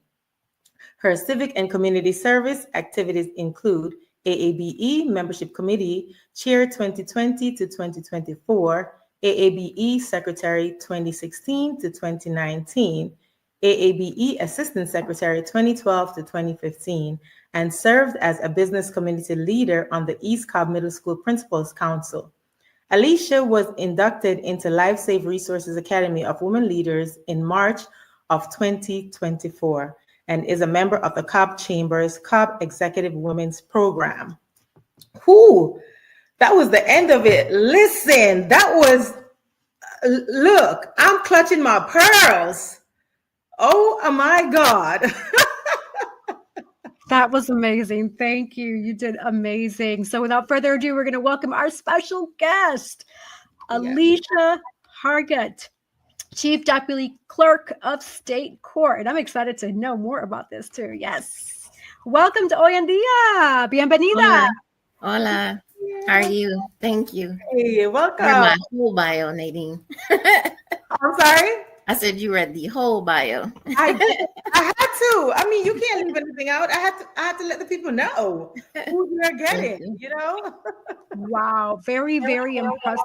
Her civic and community service activities include AABE Membership Committee, Chair 2020 to 2024, AABE Secretary 2016 to 2019, AABE Assistant Secretary 2012 to 2015, and served as a business community leader on the East Cobb Middle School Principals Council. Alicia was inducted into Life Safe Resources Academy of Women Leaders in March of 2024 and is a member of the Cobb Chamber's Cobb Executive Women's Program. Whew, that was the end of it. Listen, that was, look, I'm clutching my pearls. Oh my God. That was amazing. Thank you. You did amazing. So without further ado, we're going to welcome our special guest, Alicia Hargett, Chief Deputy Clerk of State Court. And I'm excited to know more about this too. Yes. Welcome to Hoy En Día. Bienvenida. Hola. Hola. How are you? Thank you. Hey, welcome. I read my whole bio, Nadine. I'm sorry? I said you read the whole bio. I had to. I mean, you can't leave anything out. I had to let the people know who you're getting, you know? Wow. Very, very impressive.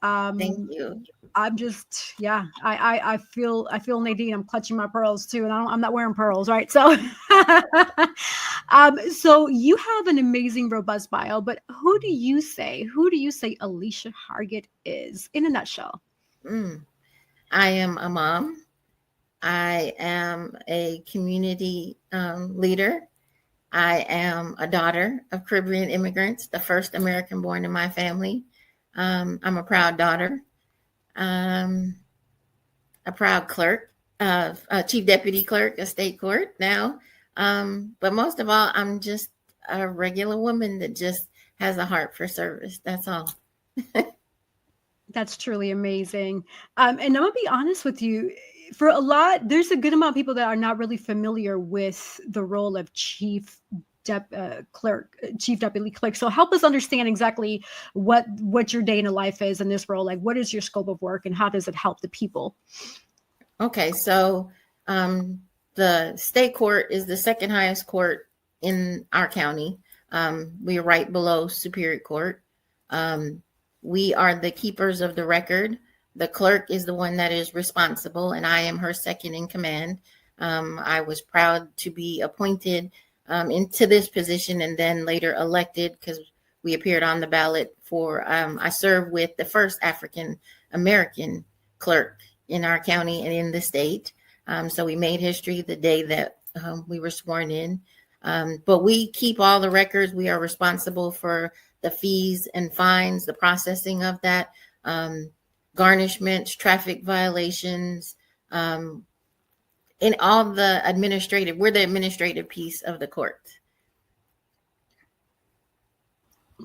Thank you. I'm just, yeah, I feel Nadine. I'm clutching my pearls too, and I'm not wearing pearls, right? So, so you have an amazing, robust bio, but who do you say Alicia Hargett is in a nutshell? I am a mom. I am a community leader. I am a daughter of Caribbean immigrants, the first American born in my family. I'm a proud daughter. A proud clerk, chief deputy clerk of state court now. But most of all, I'm just a regular woman that just has a heart for service. That's all. That's truly amazing. And I'm gonna be honest with you. For a lot, there's a good amount of people that are not really familiar with the role of chief deputy clerk. So help us understand exactly what your day in the life is in this role. Like, what is your scope of work and how does it help the people? Okay, so the state court is the second highest court in our county. We are right below Superior Court. We are the keepers of the record. The clerk is the one that is responsible, and I am her second in command. I was proud to be appointed into this position and then later elected because we appeared on the ballot for, I served with the first African American clerk in our county and in the state. So we made history the day that we were sworn in. But we keep all the records. We are responsible for the fees and fines, the processing of that, garnishments, traffic violations, in all the administrative, we're the administrative piece of the court.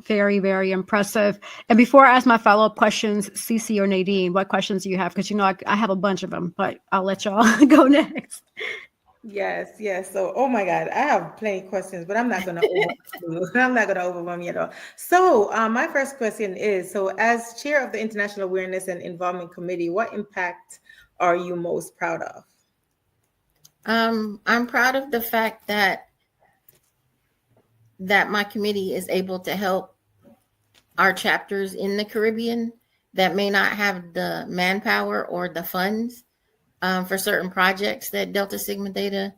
Very, very impressive. And before I ask my follow-up questions, Cece or Nadine, what questions do you have? Because I have a bunch of them, but I'll let y'all go next. Yes. So, oh my God, I have plenty of questions, but I'm not going to overwhelm you at all. So, my first question is: so, as chair of the International Awareness and Involvement Committee, what impact are you most proud of? I'm proud of the fact that my committee is able to help our chapters in the Caribbean that may not have the manpower or the funds for certain projects that Delta Sigma Theta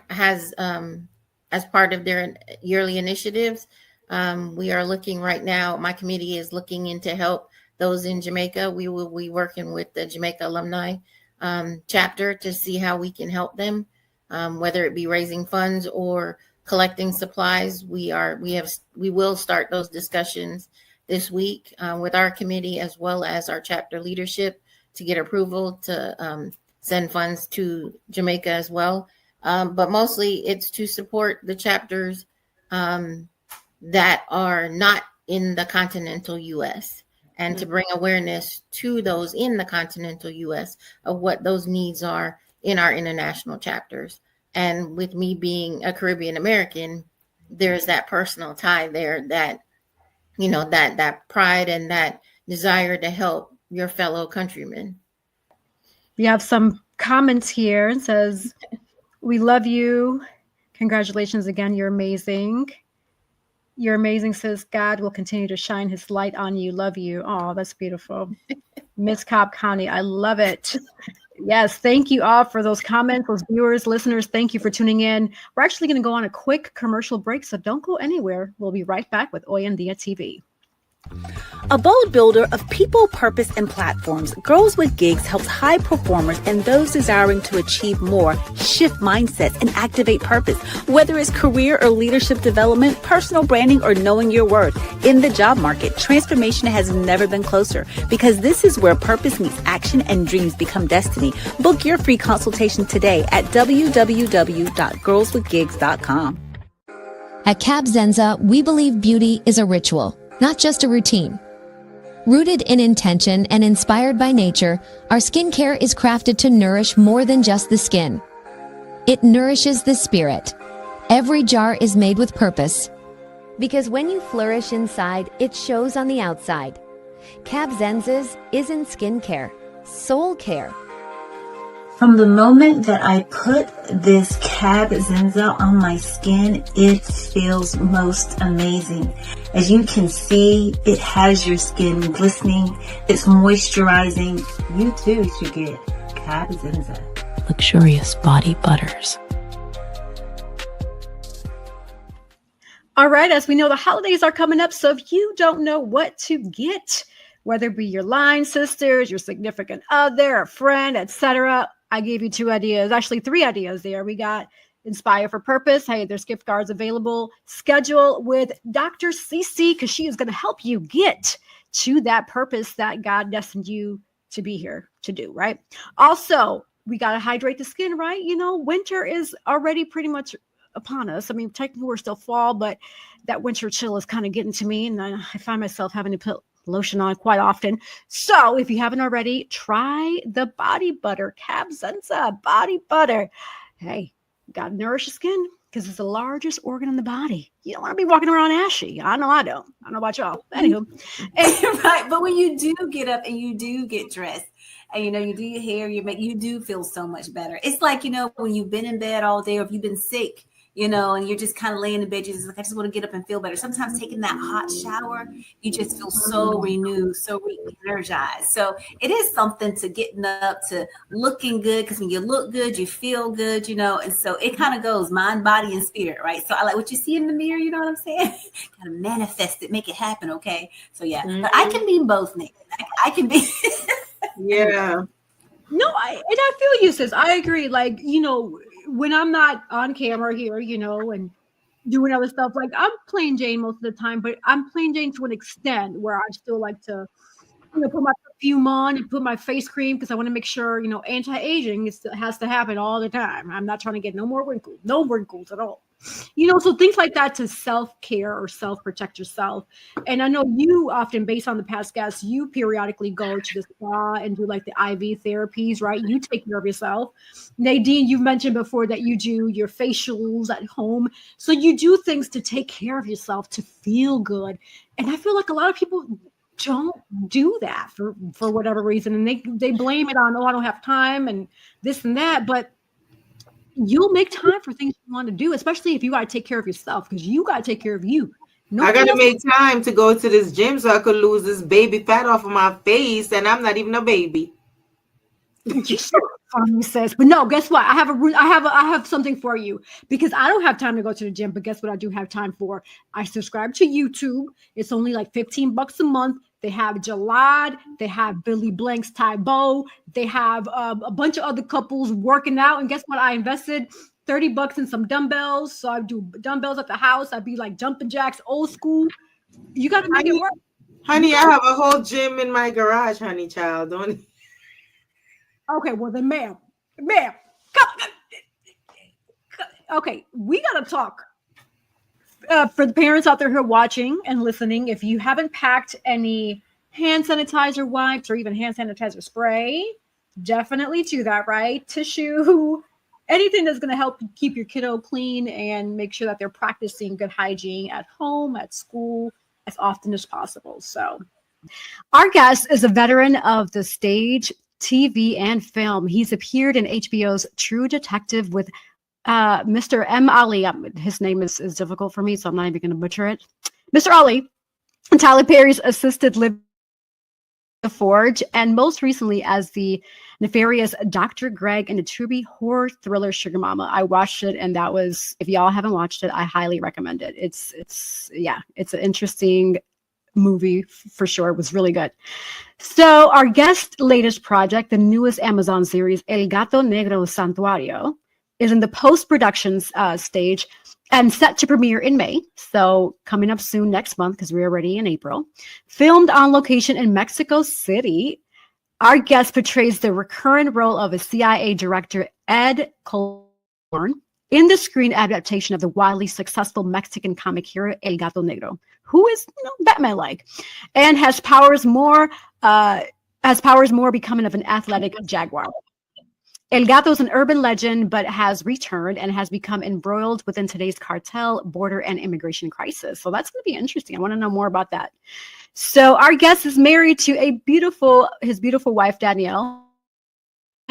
has as part of their yearly initiatives. We are looking right now, my committee is looking into help those in Jamaica. We will be working with the Jamaica Alumni chapter to see how we can help them, whether it be raising funds or collecting supplies. We will start those discussions this week with our committee as well as our chapter leadership to get approval to send funds to Jamaica as well. But mostly it's to support the chapters that are not in the continental U.S. and to bring awareness to those in the continental U.S. of what those needs are in our international chapters. And with me being a Caribbean American, there's that personal tie there that, that pride and that desire to help your fellow countrymen. We have some comments here. It says, "We love you. Congratulations again. You're amazing. You're amazing, sis. God will continue to shine his light on you. Love you." Oh, that's beautiful. Miss Cobb County. I love it. Yes. Thank you all for those comments, those viewers, listeners. Thank you for tuning in. We're actually going to go on a quick commercial break, so don't go anywhere. We'll be right back with Hoy En Día TV. A bold builder of people, purpose, and platforms, Girls with Gigs helps high performers and those desiring to achieve more shift mindsets and activate purpose. Whether it's career or leadership development, personal branding, or knowing your worth. In the job market, transformation has never been closer because this is where purpose meets action and dreams become destiny. Book your free consultation today at www.girlswithgigs.com. At Cab Zenza, we believe beauty is a ritual, not just a routine. Rooted in intention and inspired by nature, our skincare is crafted to nourish more than just the skin. It nourishes the spirit. Every jar is made with purpose. Because when you flourish inside, it shows on the outside. Cab Zenza's isn't skincare, soul care. From the moment that I put this Cab Zenza on my skin, it feels most amazing. As you can see, it has your skin glistening. It's moisturizing. You too should get Cab Zenza. Luxurious body butters. All right, as we know, the holidays are coming up, so if you don't know what to get, whether it be your line sisters, your significant other, a friend, etc., I gave you 2 ideas, actually 3 ideas there. We got Inspire for Purpose. Hey, there's gift cards available. Schedule with Dr. Cece, because she is going to help you get to that purpose that God destined you to be here to do, right? Also, we got to hydrate the skin, right? You know, winter is already pretty much upon us. I mean, technically we're still fall, but that winter chill is kind of getting to me, and I find myself having to put lotion on quite often. So if you haven't already, try the body butter, Cab Zenza body butter. Hey, got to nourish the skin because it's the largest organ in the body. You don't want to be walking around ashy. I know I don't. I don't know about y'all. Anywho. Right. But when you do get up and you do get dressed and, you know, you do your hair, you do feel so much better. It's like, you know, when you've been in bed all day or if you've been sick, you know, and you're just kind of laying in bed, you're just like, I just want to get up and feel better. Sometimes taking that hot shower, you just feel so renewed, so re-energized. So it is something to getting up, to looking good, because when you look good, you feel good, you know, and so it kind of goes mind, body, and spirit, right? So I like what you see in the mirror, you know what I'm saying? Kind of manifest it, make it happen, okay? So yeah, but I can be both, Nick. I can be. Yeah. No, I feel you, sis. I agree. Like, you know, when I'm not on camera here, you know, and doing other stuff, like I'm plain Jane most of the time, but I'm plain Jane to an extent where I still like to, you know, put my perfume on and put my face cream because I want to make sure, you know, anti-aging has to happen all the time. I'm not trying to get no wrinkles at all. You know, so things like that to self-care or self-protect yourself. And I know you often, based on the past guests, you periodically go to the spa and do like the IV therapies, right? You take care of yourself. Nadine, you've mentioned before that you do your facials at home. So you do things to take care of yourself, to feel good. And I feel like a lot of people don't do that for whatever reason. And they blame it on, oh, I don't have time and this and that. But you'll make time for things you want to do, especially if you got to take care of yourself, because you got to take care of you. I got to make time to go to this gym so I could lose this baby fat off of my face, and I'm not even a baby. You're so funny, sis. But no, guess what? I have something for you, because I don't have time to go to the gym. But guess what? I do have time for. I subscribe to YouTube. It's only like $15 a month. They have Jalad. They have Billy Blank's Tybo. They have a bunch of other couples working out. And guess what? I invested $30 in some dumbbells. So I do dumbbells at the house. I'd be like jumping jacks, old school. You got to make it work. Honey, I have a whole gym in my garage, honey, child. Don't. Okay, well then, ma'am, come. Okay, we got to talk. For the parents out there who are watching and listening, if you haven't packed any hand sanitizer wipes or even hand sanitizer spray, definitely do that, right? Tissue, anything that's going to help keep your kiddo clean and make sure that they're practicing good hygiene at home, at school, as often as possible. So our guest is a veteran of the stage, TV, and film. He's appeared in HBO's True Detective with Mr. M. Ali. His name is difficult for me, so I'm not even going to butcher it. Mr. Ali, and Tyler Perry's assisted living The Forge, and most recently as the nefarious Dr. Greg in the Tubi horror thriller Sugar Mama. I watched it, and that was, if y'all haven't watched it, I highly recommend it. It's an interesting movie for sure. It was really good. So our guest latest project, the newest Amazon series, El Gato Negro Santuario, is in the post-production stage and set to premiere in May. So coming up soon next month, because we're already in April. Filmed on location in Mexico City, our guest portrays the recurrent role of a CIA director, Ed Colborn, in the screen adaptation of the wildly successful Mexican comic hero El Gato Negro, who is Batman-like, and has powers more becoming of an athletic jaguar. El Gato is an urban legend, but has returned and has become embroiled within today's cartel, border, and immigration crisis. So that's going to be interesting. I want to know more about that. So our guest is married to his beautiful wife, Danielle.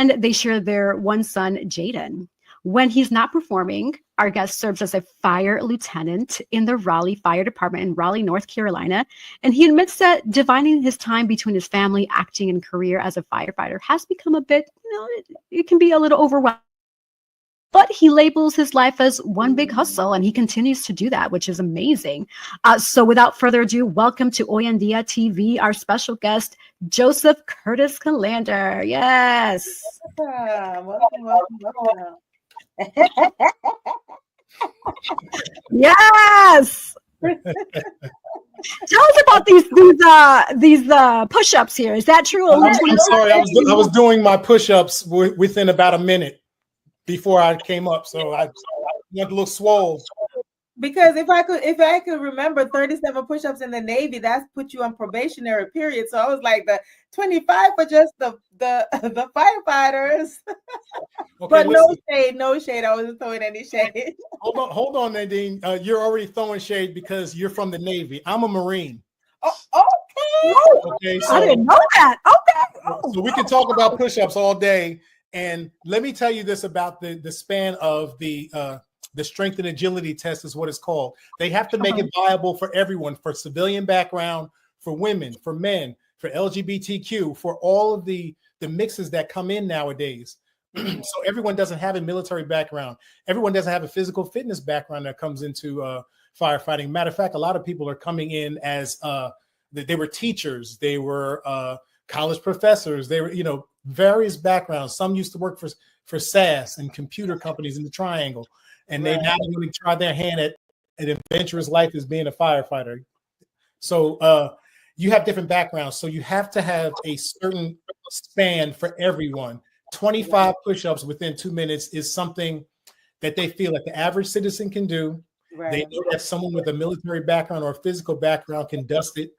and they share their one son, Jaden. When he's not performing, our guest serves as a fire lieutenant in the Raleigh Fire Department in Raleigh, North Carolina. And he admits that dividing his time between his family, acting, and career as a firefighter has become a bit, it can be a little overwhelming. But he labels his life as one big hustle, and he continues to do that, which is amazing. So without further ado, welcome to Hoy En Día TV, our special guest, Joseph Curtis Calander. Yes. Welcome. Yes. Tell us about these push-ups here. Is that true? I'm sorry, I was doing my push-ups within about a minute before I came up, so I went a little swole. Because if I could remember 37 push-ups in the Navy, that's put you on probationary period. So I was like the 25 for just the firefighters. Okay, but no shade. I wasn't throwing any shade. Hold on, Nadine. You're already throwing shade because you're from the Navy. I'm a Marine. Oh, okay. So, I didn't know that. Okay. So we can talk about push-ups all day. And let me tell you this about the span of the strength and agility test is what it's called. They have to make it viable for everyone, for civilian background, for women, for men, for LGBTQ, for all of the mixes that come in nowadays. So everyone doesn't have a military background. Everyone doesn't have a physical fitness background that comes into firefighting. Matter of fact, a lot of people are coming in as they were teachers, they were college professors, they were, various backgrounds. Some used to work for SAS and computer companies in the Triangle. And they now really try their hand at an adventurous life as being a firefighter. So you have different backgrounds. So you have to have a certain span for everyone. 25 push-ups within 2 minutes is something that they feel like the average citizen can do. Right. They know that someone with a military background or a physical background can dust it.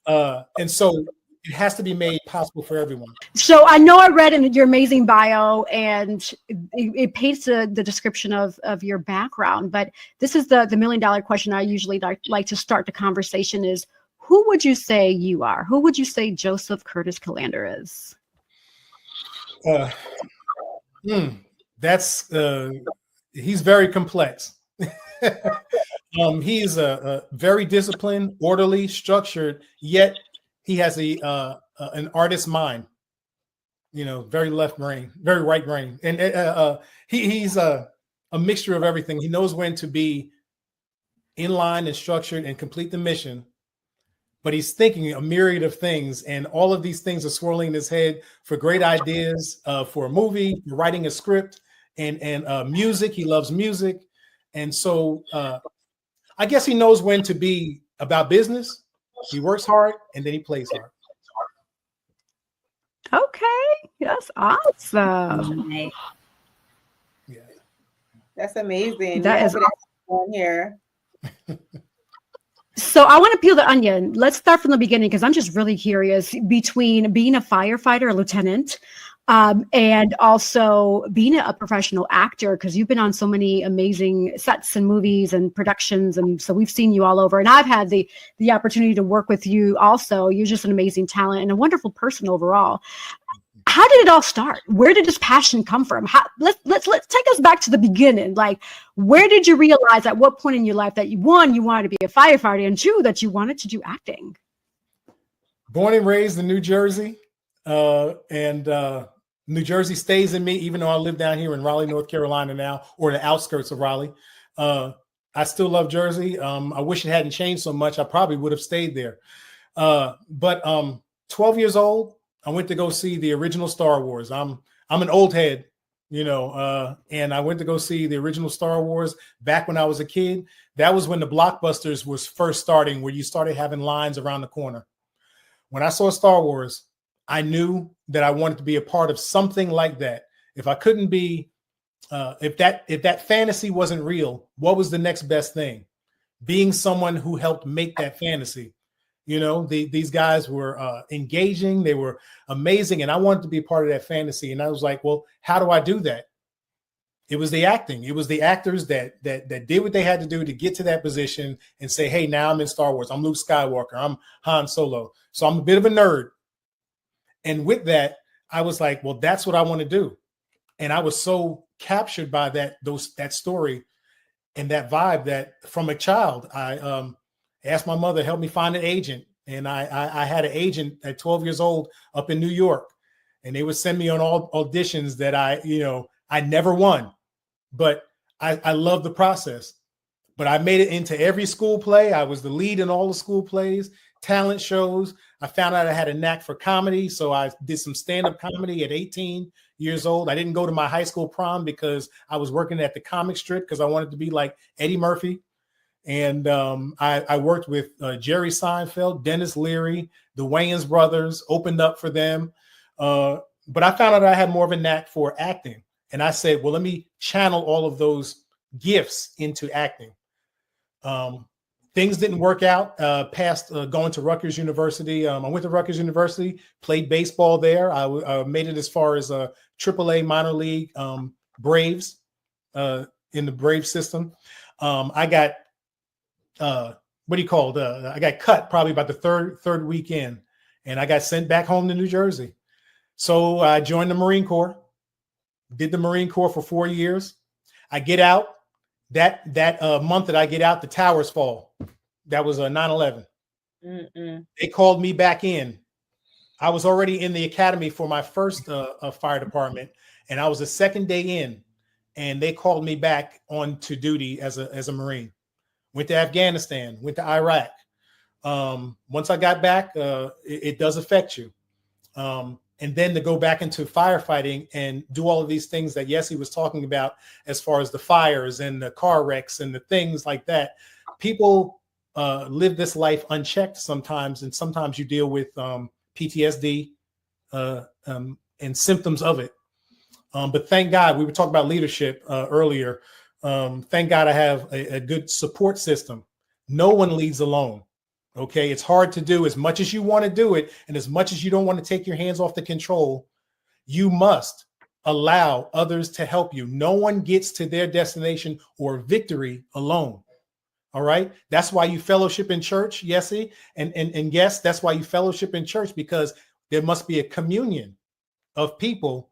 And so it has to be made possible for everyone. So I know I read in your amazing bio, and it paints the description of your background, but this is the $1 million question I usually like to start the conversation is, who would you say you are? Who would you say Joseph Curtis Calander is? He's very complex. He's a very disciplined, orderly, structured, yet he has an artist's mind, very left brain, very right brain. And he's a mixture of everything. He knows when to be in line and structured and complete the mission, but he's thinking a myriad of things. And all of these things are swirling in his head for great ideas, for a movie, for writing a script, and music. He loves music. And so I guess he knows when to be about business. He works hard and then he plays hard. Okay, that's awesome. Yeah, that's amazing. That is awesome here. So I want to peel the onion. Let's start from the beginning because I'm just really curious between being a firefighter, a lieutenant, and also being a professional actor, because you've been on so many amazing sets and movies and productions, and so we've seen you all over. And I've had the opportunity to work with you also. You're just an amazing talent and a wonderful person overall. How did it all start? Where did this passion come from? Let's take us back to the beginning. Like, where did you realize at what point in your life that you wanted to be a firefighter, and two, that you wanted to do acting? Born and raised in New Jersey, and New Jersey stays in me, even though I live down here in Raleigh, North Carolina now, or the outskirts of Raleigh. I still love Jersey. I wish it hadn't changed so much. I probably would have stayed there. But 12 years old, I went to go see the original Star Wars. I'm an old head, and I went to go see the original Star Wars back when I was a kid. That was when the blockbusters was first starting, where you started having lines around the corner. When I saw Star Wars, I knew that I wanted to be a part of something like that. If I couldn't be, if that fantasy wasn't real, what was the next best thing? Being someone who helped make that fantasy. These guys were engaging, they were amazing, and I wanted to be a part of that fantasy. And I was like, well, how do I do that? It was the acting. It was the actors that did what they had to do to get to that position and say, hey, now I'm in Star Wars. I'm Luke Skywalker. I'm Han Solo. So I'm a bit of a nerd. And with that, I was like, well, that's what I want to do. And I was so captured by that story and that vibe that from a child, I asked my mother to help me find an agent. And I had an agent at 12 years old up in New York, and they would send me on all auditions that I never won, but I love the process. But I made it into every school play. I was the lead in all the school plays, talent shows. I found out I had a knack for comedy, so I did some stand-up comedy at 18 years old. I didn't go to my high school prom because I was working at the comic strip because I wanted to be like Eddie Murphy. And I worked with Jerry Seinfeld, Dennis Leary, the Wayans brothers, opened up for them. But I found out I had more of a knack for acting. And I said, well, let me channel all of those gifts into acting. Things didn't work out past going to Rutgers University. I went to Rutgers University, played baseball there. I made it as far as a AAA minor league Braves in the Brave system. I got I got cut probably about the third weekend, and I got sent back home to New Jersey. So I joined the Marine Corps, did the Marine Corps for 4 years. I get out. That month that I get out, the towers fall. That was a 9/11. They called me back in. I was already in the academy for my first fire department, and I was the second day in, and they called me back on to duty as a Marine. Went to Afghanistan, went to Iraq. Once I got back, it does affect you. And then to go back into firefighting and do all of these things that Yesse was talking about, as far as the fires and the car wrecks and the things like that. People live this life unchecked sometimes, and sometimes you deal with PTSD and symptoms of it. But thank God, we were talking about leadership earlier. Thank God I have a good support system. No one leads alone. Okay. It's hard to do as much as you want to do it. And as much as you don't want to take your hands off the control, you must allow others to help you. No one gets to their destination or victory alone. All right. That's why you fellowship in church, Yesse. And yes, that's why you fellowship in church, because there must be a communion of people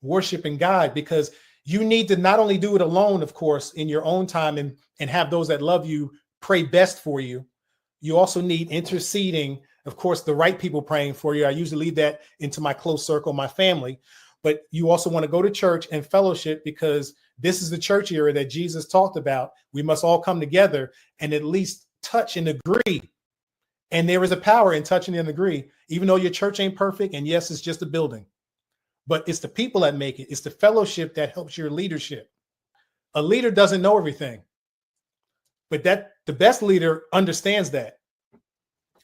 worshiping God, because you need to not only do it alone, of course, in your own time and have those that love you pray best for you. You also need interceding, of course, the right people praying for you. I usually leave that into my close circle, my family. But you also want to go to church and fellowship, because this is the church era that Jesus talked about. We must all come together and at least touch and agree. And there is a power in touching and agree, even though your church ain't perfect. And yes, it's just a building. But it's the people that make it. It's the fellowship that helps your leadership. A leader doesn't know everything, but the best leader understands that.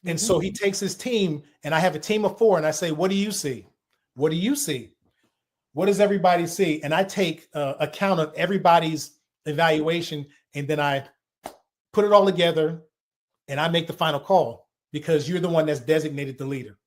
And so he takes his team, and I have a team of 4, and I say, what do you see? What do you see? What does everybody see? And I take account of everybody's evaluation, and then I put it all together, and I make the final call, because you're the one that's designated the leader.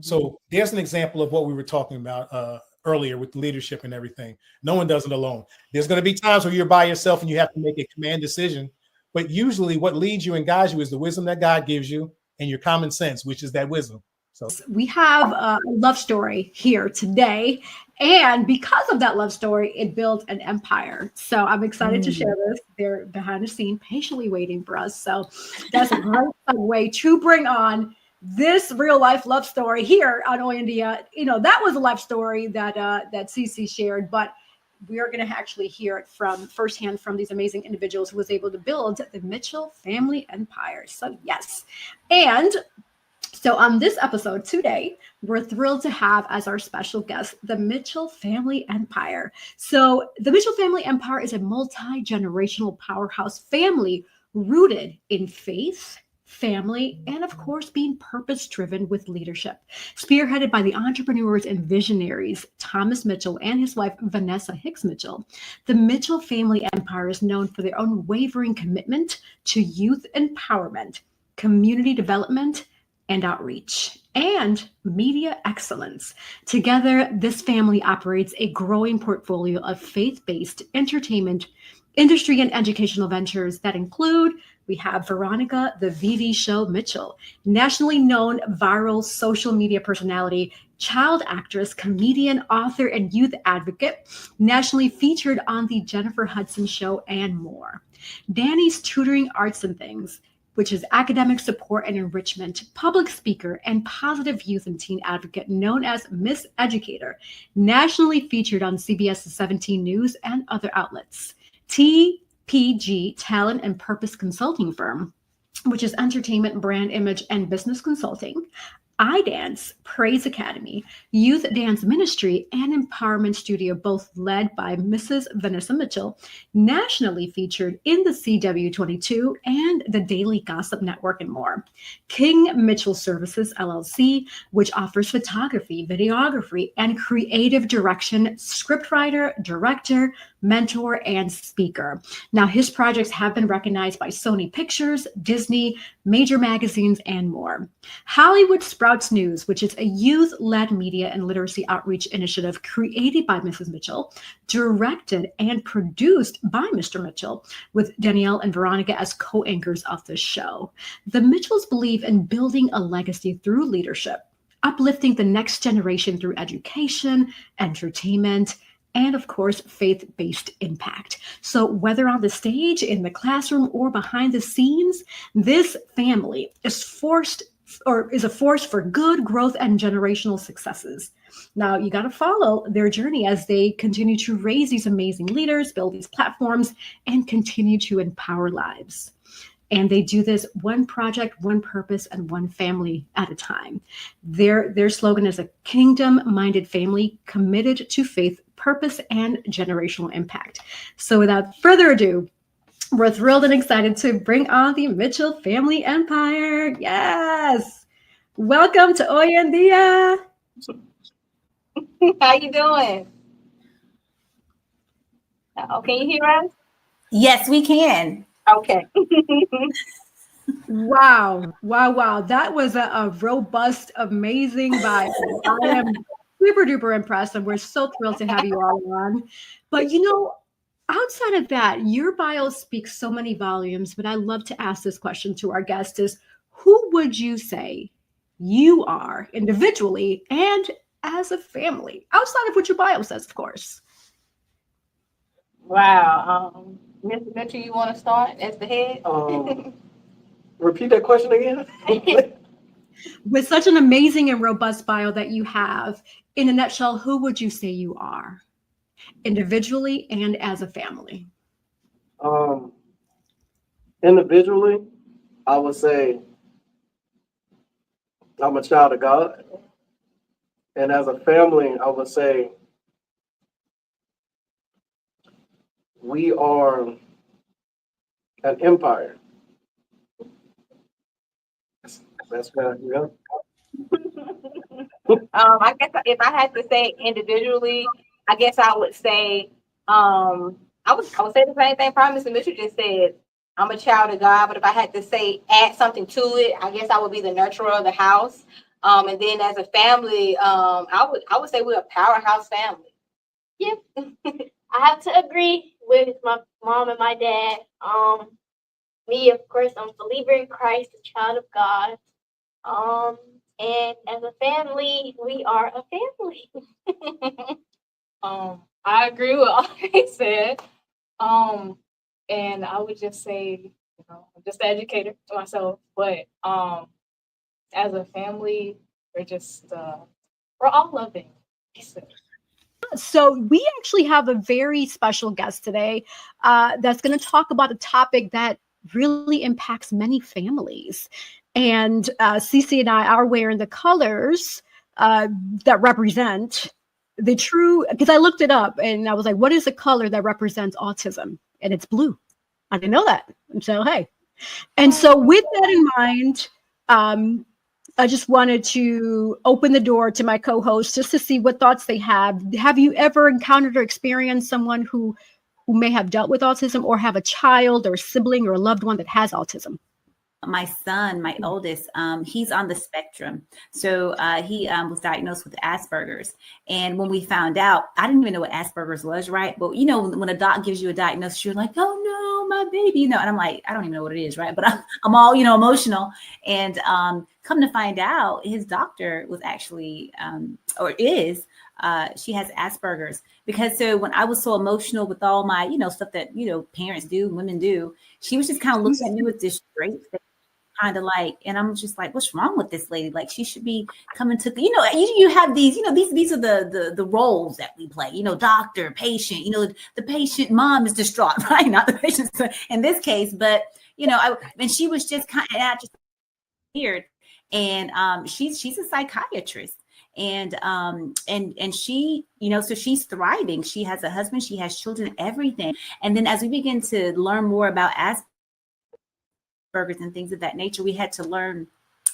So there's an example of what we were talking about earlier with the leadership and everything. No one does it alone. There's going to be times where you're by yourself and you have to make a command decision. But usually what leads you and guides you is the wisdom that God gives you and your common sense, which is that wisdom. So we have a love story here today. And because of that love story, it built an empire. So I'm excited to share this. They're behind the scene, patiently waiting for us. So that's a great way to bring on this real life love story here on Hoy En Día. You know, that was a life story that CC shared, but we are going to actually hear it from firsthand from these amazing individuals who was able to build the Mitchell family empire. So yes. And so on this episode today, we're thrilled to have as our special guest, the Mitchell family empire. So the Mitchell family empire is a multi-generational powerhouse family rooted in faith, family, and of course, being purpose-driven with leadership. Spearheaded by the entrepreneurs and visionaries, Thomas Mitchell and his wife, Vanessa Hicks Mitchell, the Mitchell family empire is known for their unwavering commitment to youth empowerment, community development, and outreach, and media excellence. Together, this family operates a growing portfolio of faith-based entertainment, industry, and educational ventures that include we have Veronica, the VV Show Mitchell, nationally known viral social media personality, child actress, comedian, author, and youth advocate, nationally featured on The Jennifer Hudson Show, and more. Danny's Tutoring Arts and Things, which is academic support and enrichment, public speaker, and positive youth and teen advocate known as Miss Educator, nationally featured on CBS's 17 News and other outlets. TPG, Talent and Purpose Consulting Firm, which is entertainment, brand image, and business consulting. iDance, Praise Academy, Youth Dance Ministry, and Empowerment Studio, both led by Mrs. Vanessa Mitchell, nationally featured in the CW22 and the Daily Gossip Network, and more. King Mitchell Services, LLC, which offers photography, videography, and creative direction, scriptwriter, director, mentor, and speaker. Now, his projects have been recognized by Sony Pictures, Disney, major magazines, and more. Hollywood Sprouts News, which is a youth-led media and literacy outreach initiative created by Mrs. Mitchell, directed and produced by Mr. Mitchell, with Danielle and Veronica as co-anchors of the show. The Mitchells believe in building a legacy through leadership, uplifting the next generation through education, entertainment, and of course, faith-based impact. So whether on the stage, in the classroom, or behind the scenes, this family is a force for good growth and generational successes. Now, you got to follow their journey as they continue to raise these amazing leaders, build these platforms, and continue to empower lives. And they do this one project, one purpose, and one family at a time. Their slogan is a kingdom-minded family committed to faith, purpose, and generational impact. So without further ado, we're thrilled and excited to bring on the Mitchell family empire. Yes. Welcome to Hoy En Día. How you doing? Oh, can you hear us? Yes, we can. Okay. Wow. That was a robust, amazing bio. I am super duper impressed, and we're so thrilled to have you all on. But outside of that, your bio speaks so many volumes, but I love to ask this question to our guests is, who would you say you are individually and as a family, outside of what your bio says, of course? Wow. Mr. Mitchell, you want to start as the head? Repeat that question again. With such an amazing and robust bio that you have, in a nutshell, who would you say you are, individually and as a family? Individually, I would say I'm a child of God. And as a family, I would say we are an empire. That's right. Yeah. I guess if I had to say individually, I guess I would say I would say the same thing probably Mr. Mitchell just said. I'm a child of God, but if I had to say add something to it, I guess I would be the nurturer of the house. And then as a family, I would say we're a powerhouse family. Yep. I have to agree with my mom and my dad. Me, of course, I'm a believer in Christ, a child of God. And as a family, we are a family. I agree with all they said. And I would just say, I'm just an educator to myself, but as a family, we're all loving. So we actually have a very special guest today that's going to talk about a topic that really impacts many families. And Cece and I are wearing the colors that represent the true, because I looked it up and I was like, what is the color that represents autism? And it's blue. I didn't know that. And so, hey. And so with that in mind, I just wanted to open the door to my co-hosts just to see what thoughts they have. Have you ever encountered or experienced someone who may have dealt with autism or have a child or sibling or a loved one that has autism? my son, my oldest, he's on the spectrum. So he was diagnosed with Asperger's. And when we found out, I didn't even know what Asperger's was, right? But you know, when a doc gives you a diagnosis, you're like, oh no, my baby, you know, and I'm like, I don't even know what it is, right? But I'm all, you know, emotional. And come to find out, his doctor was actually, she has Asperger's. Because so when I was so emotional with all my, you know, stuff that, you know, parents do, women do, she was just kind of looking at me with this straight face, kind of like, and I'm just like, what's wrong with this lady? Like, she should be coming to, you know, you have these, you know, these are the roles that we play, you know, doctor, patient, you know, the patient mom is distraught, right? Not the patient in this case, but, you know, and she was just kind of just weird. And she's a psychiatrist. And she, you know, so she's thriving. She has a husband, she has children, everything. And then as we begin to learn more about Asperger's and things of that nature, we had to learn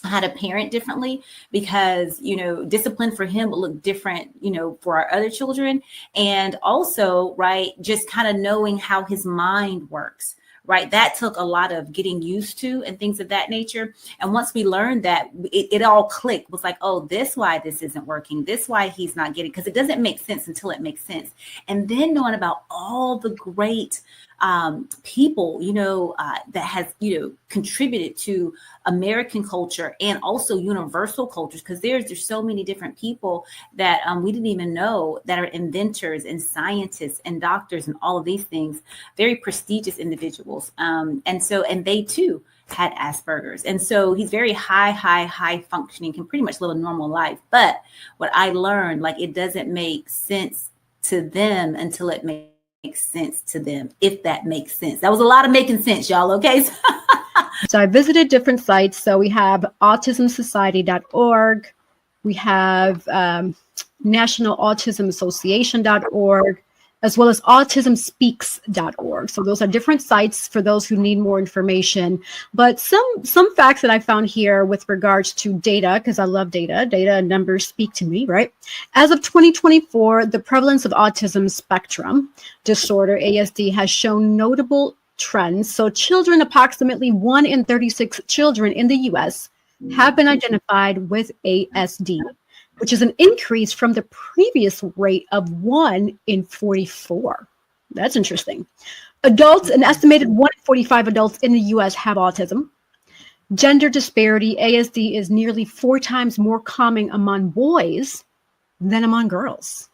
how to parent differently, because, you know, discipline for him will look different, you know, for our other children. And also, right, just kind of knowing how his mind works. Right. That took a lot of getting used to and things of that nature. And once we learned that, it all clicked. It was like, oh, this why this isn't working. This why he's not getting, because it doesn't make sense until it makes sense. And then knowing about all the great people, you know, that has, you know, contributed to American culture and also universal cultures, because there's so many different people that we didn't even know that are inventors and scientists and doctors and all of these things, very prestigious individuals. And they too had Asperger's. And so he's very high functioning, can pretty much live a normal life. But what I learned, like, it doesn't make sense to them until it makes sense to them, if that makes sense. That was a lot of making sense, y'all. Okay. So I visited different sites. So we have autismsociety.org. We have National Autism Association.org, as well as autismspeaks.org. So those are different sites for those who need more information. But some facts that I found here with regards to data, because I love data and numbers speak to me, right? As of 2024, the prevalence of autism spectrum disorder, ASD, has shown notable trends. So children, approximately 1 in 36 children in the US have been identified with ASD, which is an increase from the previous rate of 1 in 44. That's interesting. Adults, an estimated 1 in 45 adults in the US have autism. Gender disparity, ASD is nearly 4 times more common among boys than among girls.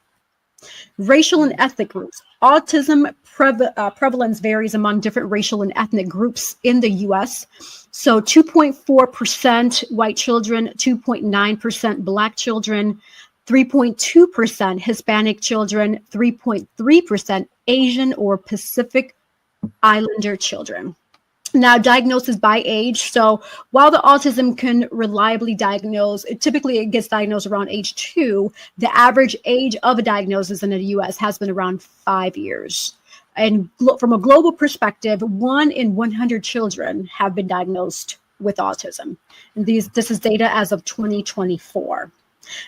Racial and ethnic groups. Autism prevalence varies among different racial and ethnic groups in the US. So 2.4% white children, 2.9% Black children, 3.2% Hispanic children, 3.3% Asian or Pacific Islander children. Now, diagnosis by age. So while the autism can reliably diagnose, typically it gets diagnosed around age 2, the average age of a diagnosis in the US has been around 5 years. And from a global perspective, 1 in 100 children have been diagnosed with autism. And this is data as of 2024.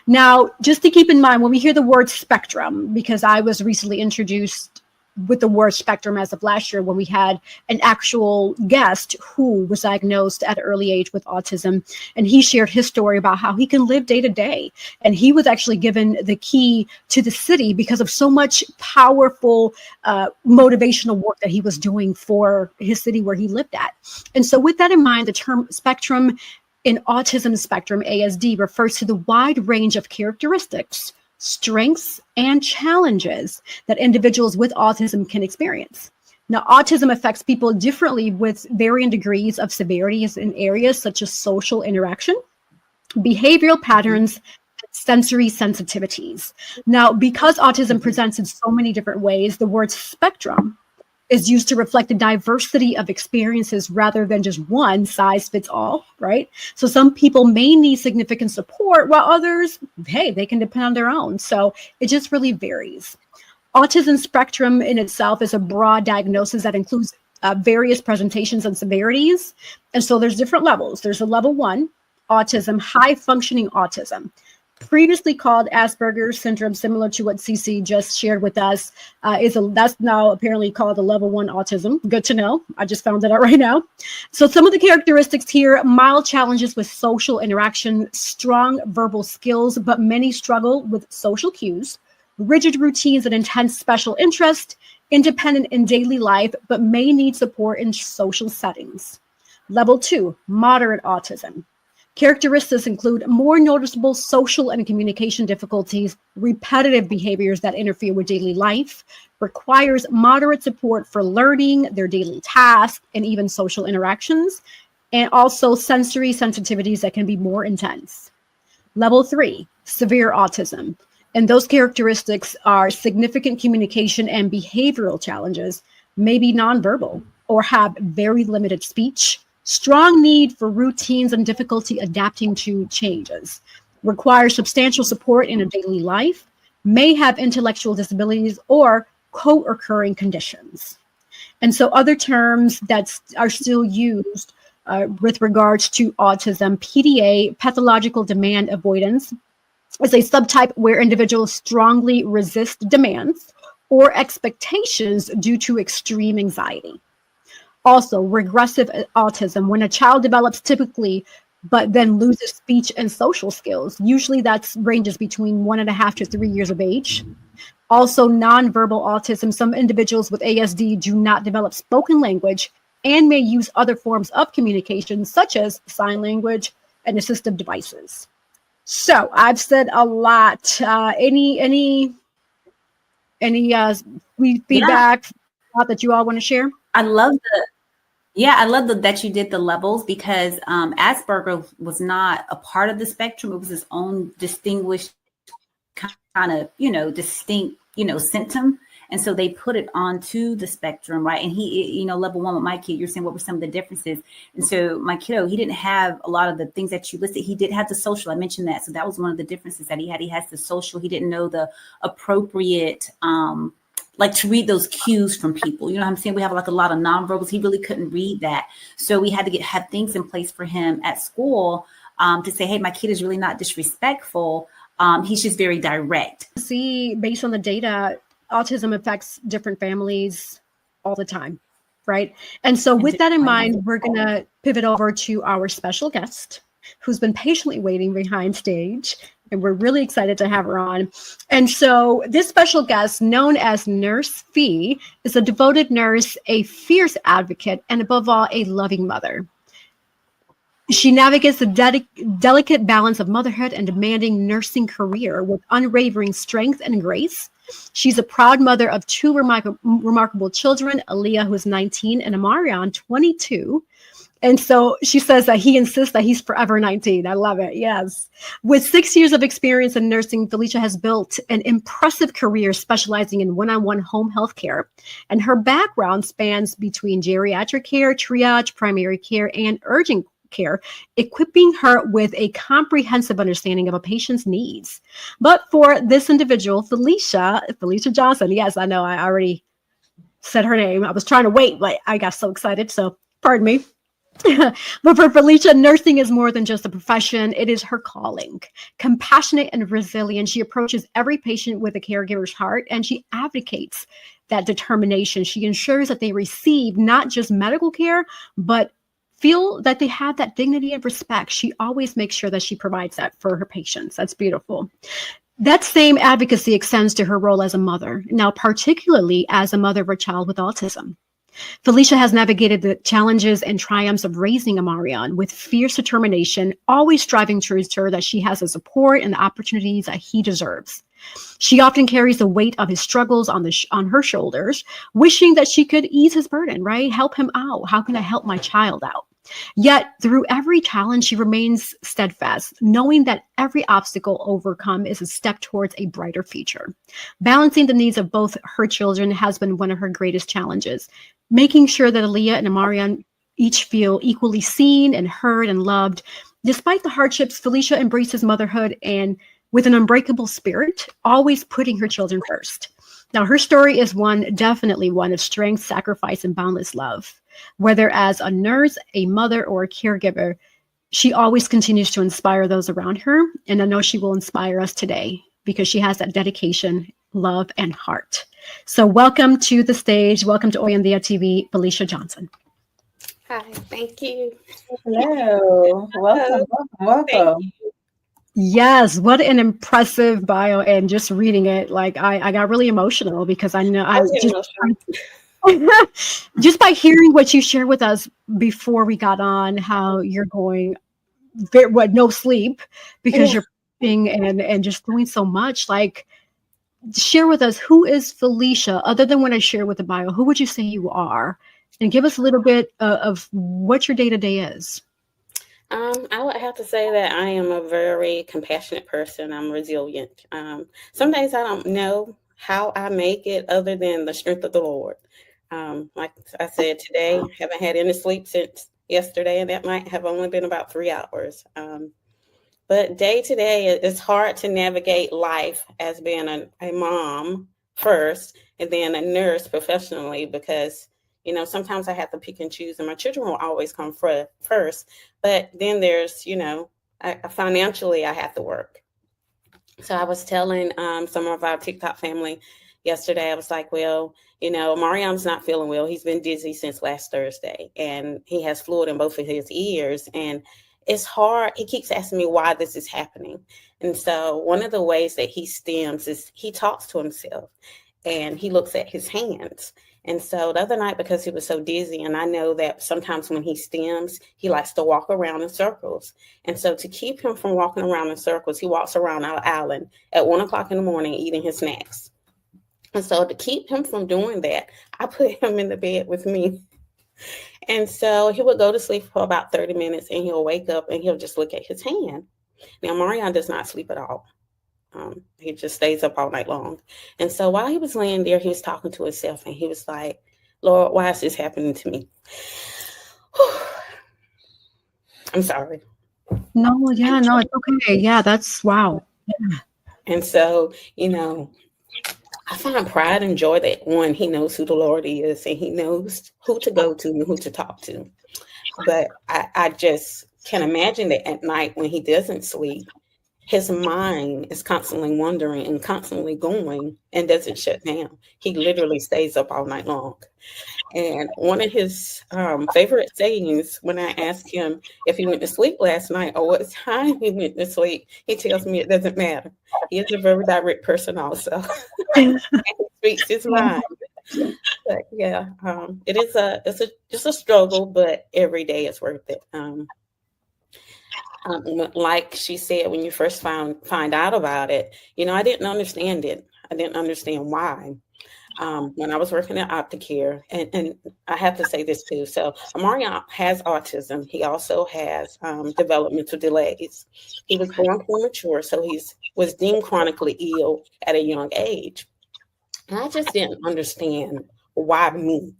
Now, just to keep in mind, when we hear the word spectrum, because I was recently introduced with the word spectrum as of last year when we had an actual guest who was diagnosed at an early age with autism, and he shared his story about how he can live day to day. And he was actually given the key to the city because of so much powerful motivational work that he was doing for his city where he lived at. And so with that in mind, the term spectrum in autism spectrum, ASD, refers to the wide range of characteristics, strengths, and challenges that individuals with autism can experience. Now, autism affects people differently with varying degrees of severities in areas such as social interaction, behavioral patterns, and sensory sensitivities. Now, because autism presents in so many different ways, the word spectrum is used to reflect the diversity of experiences rather than just one size fits all, right? So some people may need significant support while others, hey, they can depend on their own. So it just really varies. Autism spectrum in itself is a broad diagnosis that includes various presentations and severities. And so there's different levels. There's a level 1, autism, high functioning autism. previously called Asperger's syndrome, similar to what Cece just shared with us, that's now apparently called a level 1 autism. Good to know. I just found that out right now. So some of the characteristics here: mild challenges with social interaction, strong verbal skills, but many struggle with social cues, rigid routines and intense special interest, independent in daily life, but may need support in social settings. Level 2, moderate autism. Characteristics include more noticeable social and communication difficulties, repetitive behaviors that interfere with daily life, requires moderate support for learning, their daily tasks, and even social interactions, and also sensory sensitivities that can be more intense. Level 3, severe autism. And those characteristics are significant communication and behavioral challenges, may be nonverbal, or have very limited speech, strong need for routines and difficulty adapting to changes, require substantial support in a daily life, may have intellectual disabilities or co-occurring conditions. And so other terms that are still used with regards to autism: PDA, pathological demand avoidance, is a subtype where individuals strongly resist demands or expectations due to extreme anxiety. Also, regressive autism, when a child develops typically, but then loses speech and social skills. Usually that ranges between 1.5 to 3 years of age. Also, nonverbal autism. Some individuals with ASD do not develop spoken language and may use other forms of communication, such as sign language and assistive devices. So I've said a lot. Any feedback that you all want to share? I love that you did the levels, because Asperger was not a part of the spectrum. It was its own distinguished kind of, distinct, symptom. And so they put it onto the spectrum, right? And he, level 1 with my kid, you're saying what were some of the differences? And so my kiddo, he didn't have a lot of the things that you listed. He did have the social. I mentioned that. So that was one of the differences that he had. He has the social. He didn't know the appropriate, to read those cues from people. You know what I'm saying? We have like a lot of nonverbals. He really couldn't read that. So we had to have things in place for him at school to say, hey, my kid is really not disrespectful. He's just very direct. See, based on the data, autism affects different families all the time, right? And so with that in mind, we're going to pivot over to our special guest, who's been patiently waiting behind stage. And we're really excited to have her on. And so this special guest, known as Nurse Fee, is a devoted nurse, a fierce advocate, and above all, a loving mother. She navigates the delicate balance of motherhood and demanding nursing career with unwavering strength and grace. She's a proud mother of 2 remarkable children, Aaliyah, who is 19, and Amarion, 22. And so she says that he insists that he's forever 19. I love it. Yes. With 6 years of experience in nursing, Felicia has built an impressive career specializing in one-on-one home health care. And her background spans between geriatric care, triage, primary care, and urgent care, equipping her with a comprehensive understanding of a patient's needs. But for this individual, Felicia Johnson, yes, I know I already said her name. I was trying to wait, but I got so excited. So pardon me. But for Felicia, nursing is more than just a profession. It is her calling. Compassionate and resilient, she approaches every patient with a caregiver's heart, and she advocates that determination. She ensures that they receive not just medical care, but feel that they have that dignity and respect. She always makes sure that she provides that for her patients. That's beautiful. That same advocacy extends to her role as a mother, now particularly as a mother of a child with autism. Felicia has navigated the challenges and triumphs of raising Amarion with fierce determination, always striving to ensure that she has the support and the opportunities that he deserves. She often carries the weight of his struggles on her shoulders, wishing that she could ease his burden, right? Help him out. How can I help my child out? Yet through every challenge, she remains steadfast, knowing that every obstacle overcome is a step towards a brighter future. Balancing the needs of both her children has been one of her greatest challenges, making sure that Aaliyah and Amarion each feel equally seen and heard and loved. Despite the hardships, Felicia embraces motherhood and with an unbreakable spirit, always putting her children first. Now, her story is definitely one of strength, sacrifice, and boundless love. Whether as a nurse, a mother, or a caregiver, she always continues to inspire those around her. And I know she will inspire us today because she has that dedication, love, and heart. So welcome to the stage. Welcome to Hoy En Día TV, Felicia Johnson. Hi, thank you. Hello. Welcome. Yes, what an impressive bio. And just reading it, like I got really emotional because I know just by hearing what you shared with us before we got on, how you're going no sleep because you're being and just doing so much. Like, share with us, who is Felicia other than what I shared with the bio? Who would you say you are? And give us a little bit of what your day-to-day is. I would have to say that I am a very compassionate person. I'm resilient. Some days I don't know how I make it other than the strength of the Lord. Like I said, today, haven't had any sleep since yesterday, and that might have only been about 3 hours. But day to day, it's hard to navigate life as being a mom first and then a nurse professionally because, sometimes I have to pick and choose, and my children will always come first. But then there's, financially, I have to work. So I was telling some of our TikTok family yesterday, I was like, well, Mariam's not feeling well. He's been dizzy since last Thursday, and he has fluid in both of his ears. And it's hard. He keeps asking me why this is happening. And so one of the ways that he stems is he talks to himself and he looks at his hands. And so the other night, because he was so dizzy, and I know that sometimes when he stems, he likes to walk around in circles. And so to keep him from walking around in circles, he walks around our island at 1 o'clock in the morning eating his snacks. And so to keep him from doing that, I put him in the bed with me. And so he would go to sleep for about 30 minutes and he'll wake up and he'll just look at his hand. Now, Marion does not sleep at all. He just stays up all night long. And so while he was laying there, he was talking to himself and he was like, Lord, why is this happening to me? I'm sorry. No, yeah, no, it's okay. Yeah, that's wow. Yeah. And so, I find pride and joy that one, he knows who the Lord is and he knows who to go to and who to talk to. But I just can imagine that at night when he doesn't sleep, his mind is constantly wandering and constantly going and doesn't shut down. He literally stays up all night long. And one of his favorite sayings, when I ask him if he went to sleep last night or what time he went to sleep, he tells me it doesn't matter. He is a very direct person also. And he speaks his mind. But yeah, it's just a struggle, but every day is worth it. Like she said, when you first find out about it, I didn't understand it. I didn't understand why. When I was working at Opticare, and I have to say this too. So Amarion has autism. He also has developmental delays. He was born premature, so he was deemed chronically ill at a young age. And I just didn't understand why me.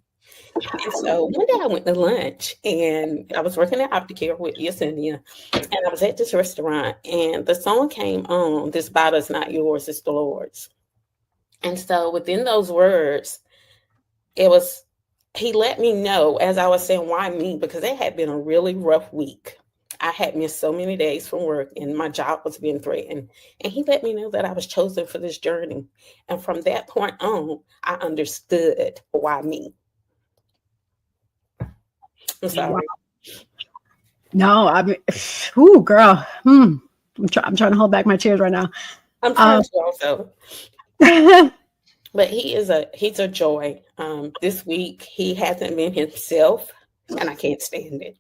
And so one day I went to lunch and I was working at Opticare with Yesenia, and I was at this restaurant and the song came on, "This battle's not yours, it's the Lord's." And so within those words, he let me know, as I was saying, why me? Because it had been a really rough week. I had missed so many days from work and my job was being threatened. And he let me know that I was chosen for this journey. And from that point on, I understood why me. I'm sorry. No, I mean, ooh, girl. I'm trying to hold back my tears right now. I'm trying to also. But he's a joy. This week he hasn't been himself, and I can't stand it.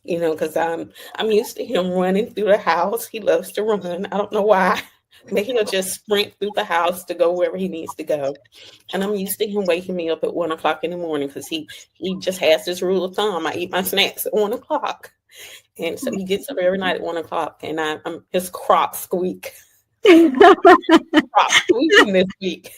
Because I'm used to him running through the house. He loves to run. I don't know why. But he'll just sprint through the house to go wherever he needs to go. And I'm used to him waking me up at 1 o'clock in the morning because he just has this rule of thumb. I eat my snacks at 1 o'clock. And so he gets up every night at 1 o'clock, and I'm his crop squeak. Crop squeaking this week.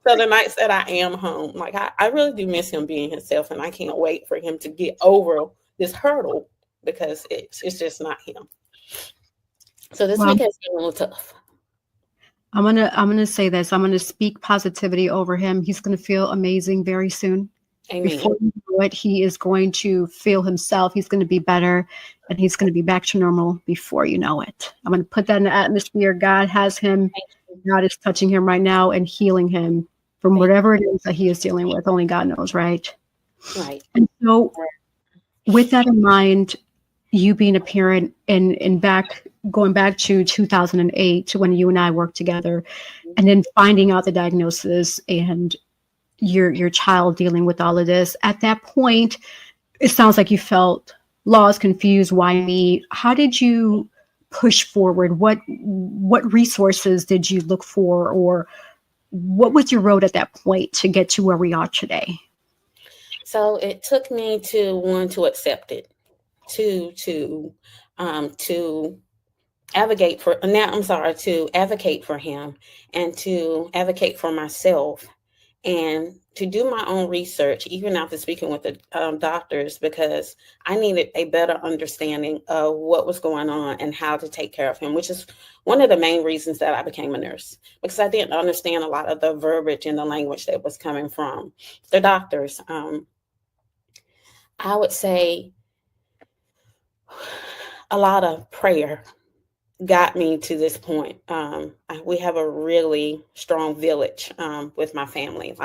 So the nights that I am home, like I really do miss him being himself, and I can't wait for him to get over this hurdle because it's just not him. So this week has been a little tough. I'm gonna say this. I'm gonna speak positivity over him. He's gonna feel amazing very soon. Amen. Before you know it, he is going to feel himself. He's going to be better, and he's going to be back to normal before you know it. I'm going to put that in the atmosphere. God has him. God is touching him right now and healing him from whatever it is that he is dealing with. Only God knows, right? Right. And so, with that in mind, you being a parent and going back to 2008 when you and I worked together, and then finding out the diagnosis and your child dealing with all of this. At that point, it sounds like you felt lost, confused. Why me? How did you push forward? What resources did you look for, or what was your road at that point to get to where we are today? So it took me to accept it, to advocate for to advocate for him, and to advocate for myself, and to do my own research, even after speaking with the doctors, because I needed a better understanding of what was going on and how to take care of him, which is one of the main reasons that I became a nurse, because I didn't understand a lot of the verbiage and the language that was coming from the doctors. I would say a lot of prayer got me to this point. We have a really strong village with my family.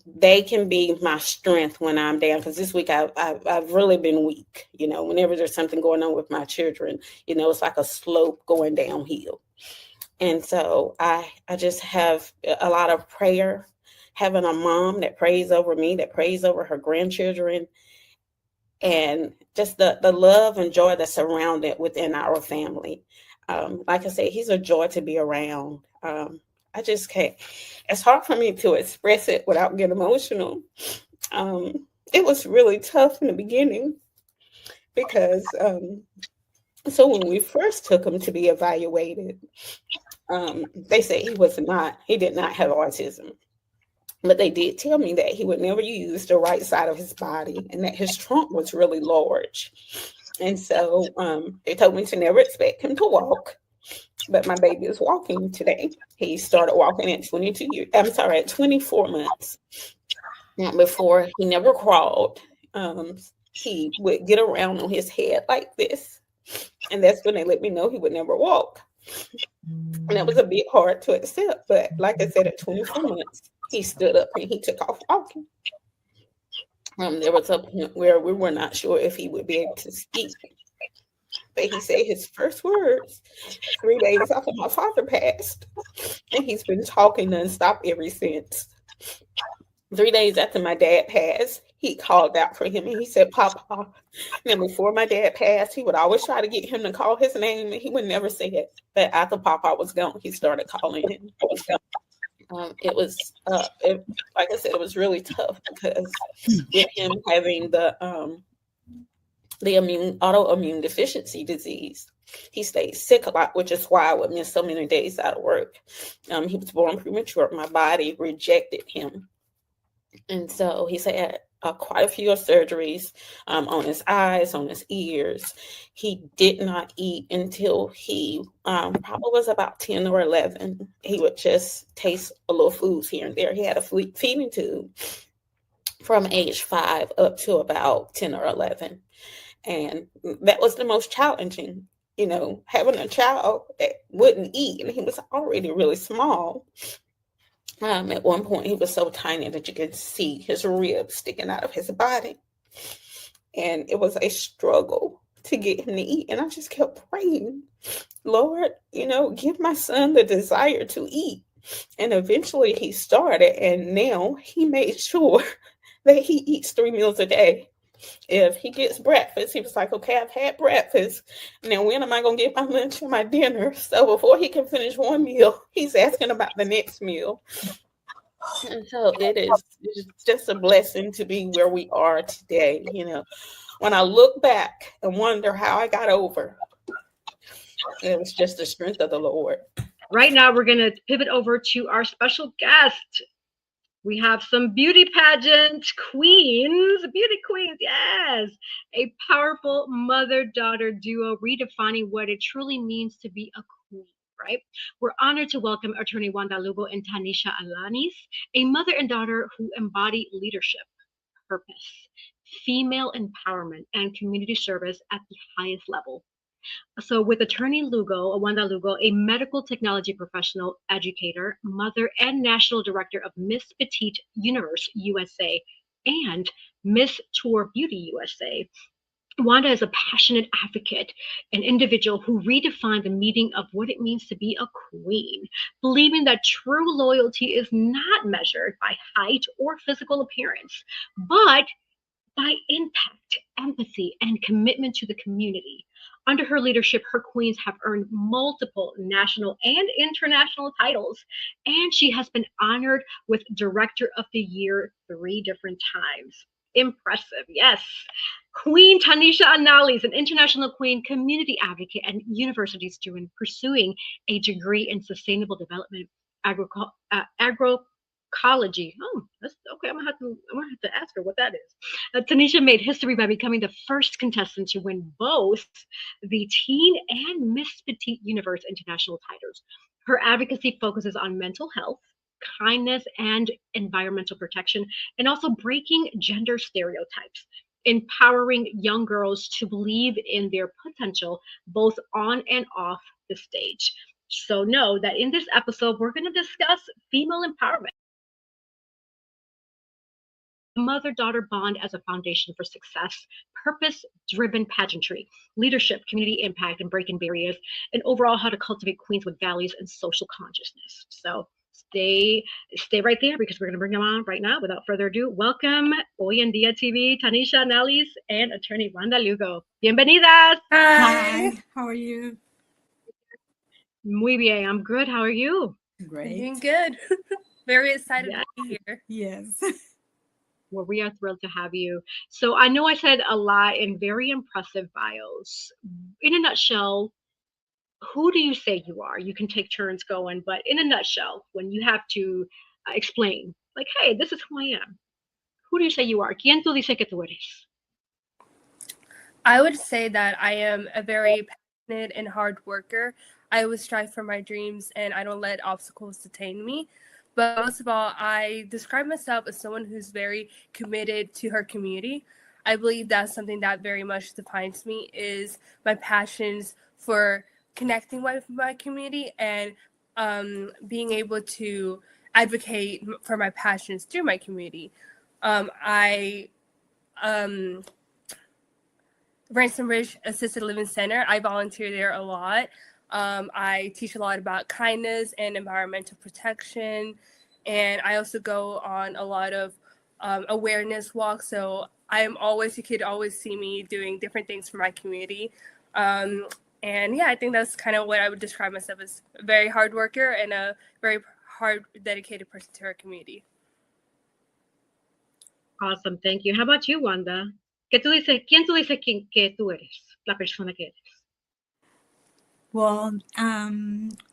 They can be my strength when I'm down. Because this week I've really been weak. Whenever there's something going on with my children, it's like a slope going downhill. And so I just have a lot of prayer, having a mom that prays over me, that prays over her grandchildren, and just the love and joy that's surrounded within our family. Like I said, he's a joy to be around. I just can't. It's hard for me to express it without getting emotional. It was really tough in the beginning because, so when we first took him to be evaluated, they said he did not have autism. But they did tell me that he would never use the right side of his body and that his trunk was really large. And so they told me to never expect him to walk. But my baby is walking today. He started walking at 24 months. Now, before, he never crawled. He would get around on his head like this. And that's when they let me know he would never walk. And that was a bit hard to accept. But like I said, at 24 months, he stood up and he took off walking. There was a point where we were not sure if he would be able to speak. But he said his first words 3 days after my father passed. And he's been talking nonstop ever since. 3 days after my dad passed, he called out for him and he said, "Papa." And before my dad passed, he would always try to get him to call his name and he would never say it. But after Papa was gone, he started calling him. It was, like I said, it was really tough because with him having the autoimmune deficiency disease, he stayed sick a lot, which is why I would miss so many days out of work. He was born premature. My body rejected him. And so he's had quite a few surgeries on his eyes, on his ears. He did not eat until he probably was about 10 or 11. He would just taste a little foods here and there. He had a feeding tube from age 5 up to about 10 or 11. And that was the most challenging, having a child that wouldn't eat. And he was already really small. At one point, he was so tiny that you could see his ribs sticking out of his body. And it was a struggle to get him to eat. And I just kept praying, Lord, give my son the desire to eat. And eventually he started. And now he made sure that he eats 3 meals a day. If he gets breakfast, he was like, okay, I've had breakfast. Now, when am I going to get my lunch and my dinner? So before he can finish one meal, he's asking about the next meal. And so it's just a blessing to be where we are today. When I look back and wonder how I got over, it was just the strength of the Lord. Right now, we're going to pivot over to our special guest. We have some beauty pageant queens, beauty queens, yes. A powerful mother-daughter duo redefining what it truly means to be a queen, right? We're honored to welcome attorney Wanda Lugo and Tanisha Alanis, a mother and daughter who embody leadership, purpose, female empowerment, and community service at the highest level. So with attorney Wanda Lugo, a medical technology professional, educator, mother, and national director of Miss Petite Universe USA and Miss Tour Beauty USA, Wanda is a passionate advocate, an individual who redefined the meaning of what it means to be a queen, believing that true loyalty is not measured by height or physical appearance, but by impact, empathy, and commitment to the community. Under her leadership, her queens have earned multiple national and international titles, and she has been honored with Director of the Year 3 different times. Impressive, yes. Queen Tanisha Anali is an international queen, community advocate, and university student pursuing a degree in sustainable development, agroecology. Oh, that's okay. I'm gonna have to ask her what that is. Tanisha made history by becoming the first contestant to win both the Teen and Miss Petite Universe international titles. Her advocacy focuses on mental health, kindness, and environmental protection, and also breaking gender stereotypes, empowering young girls to believe in their potential both on and off the stage. So know that in this episode, we're going to discuss female empowerment, mother-daughter bond as a foundation for success, purpose-driven pageantry, leadership, community impact, and breaking barriers, and overall how to cultivate queens with values and social consciousness. So stay right there because we're going to bring them on right now. Without further ado, welcome Hoy En Día TV, Tanisha Anales, and attorney Wanda Lugo. Bienvenidas. Hi. How are you? Muy bien. I'm good. How are you? Great. Doing good. Very excited Yeah. to be here. Yes. Well, we are thrilled to have you. So I know I said a lot in very impressive bios. In a nutshell, who do you say you are? You can take turns going, but in a nutshell, when you have to explain, like, hey, this is who I am. Who do you say you are? ¿Quién tú dices que tú eres? I would say that I am a very passionate and hard worker. I always strive for my dreams and I don't let obstacles detain me. But most of all, I describe myself as someone who's very committed to her community. I believe that's something that very much defines me is my passions for connecting with my community and being able to advocate for my passions through my community. Ransom Ridge Assisted Living Center, I volunteer there a lot. I teach a lot about kindness and environmental protection. And I also go on a lot of awareness walks. So you could always see me doing different things for my community. And yeah, I think that's kind of what I would describe myself as, a very hard worker and a very hard, dedicated person to our community. Awesome. Thank you. How about you, Wanda? ¿Quién tú dices que tú eres? La persona que eres. Well,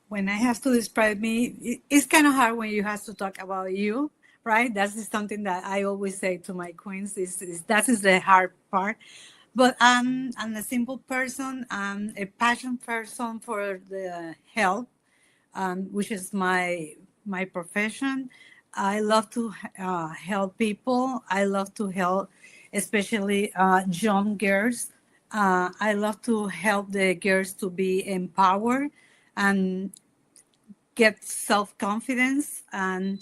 when I have to describe me, it's kind of hard when you have to talk about you, right? That's something that I always say to my queens. That is the hard part. But I'm a simple person. I'm a passionate person for the health, which is my profession. I love to help people. I love to help, especially young girls. I love to help the girls to be empowered and get self-confidence. And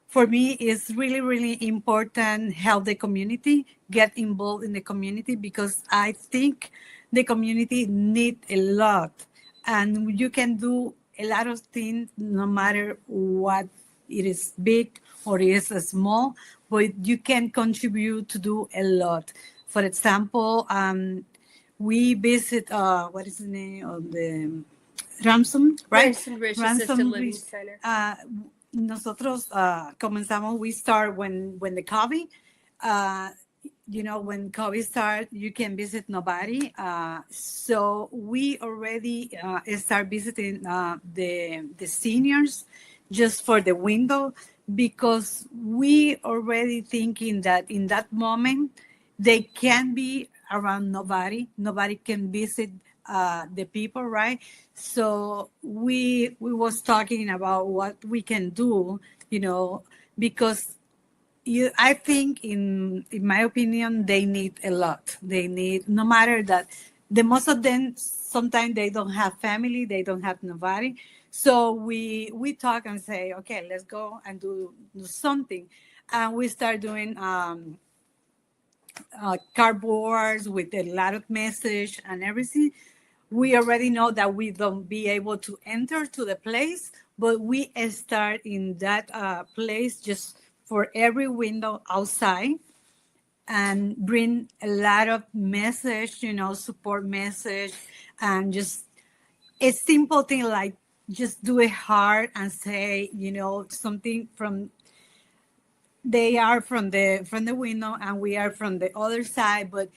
for me, it's really, really important help the community, get involved in the community, because I think the community need a lot. And you can do a lot of things no matter what it is, big or it is small, but you can contribute to do a lot. For example, we visit, what is the name of the Ransom, right? Ransom Ridge Assisted Living Center. Nosotros comenzamos, we start when the COVID, when COVID started, you can visit nobody. So we already start visiting the seniors just for the window, because we already thinking that in that moment, they can be around nobody can visit the people, right? So we was talking about what we can do, because I think in my opinion, they need a lot. They need, no matter that, the most of them sometimes they don't have family, they don't have nobody. So we talk and say, okay, let's go and do something, and we start doing cardboards with a lot of message and everything. We already know that we don't be able to enter to the place, but we start in that place just for every window outside, and bring a lot of message, support message, and just a simple thing like just do it hard and say, something from, they are from the window and we are from the other side, but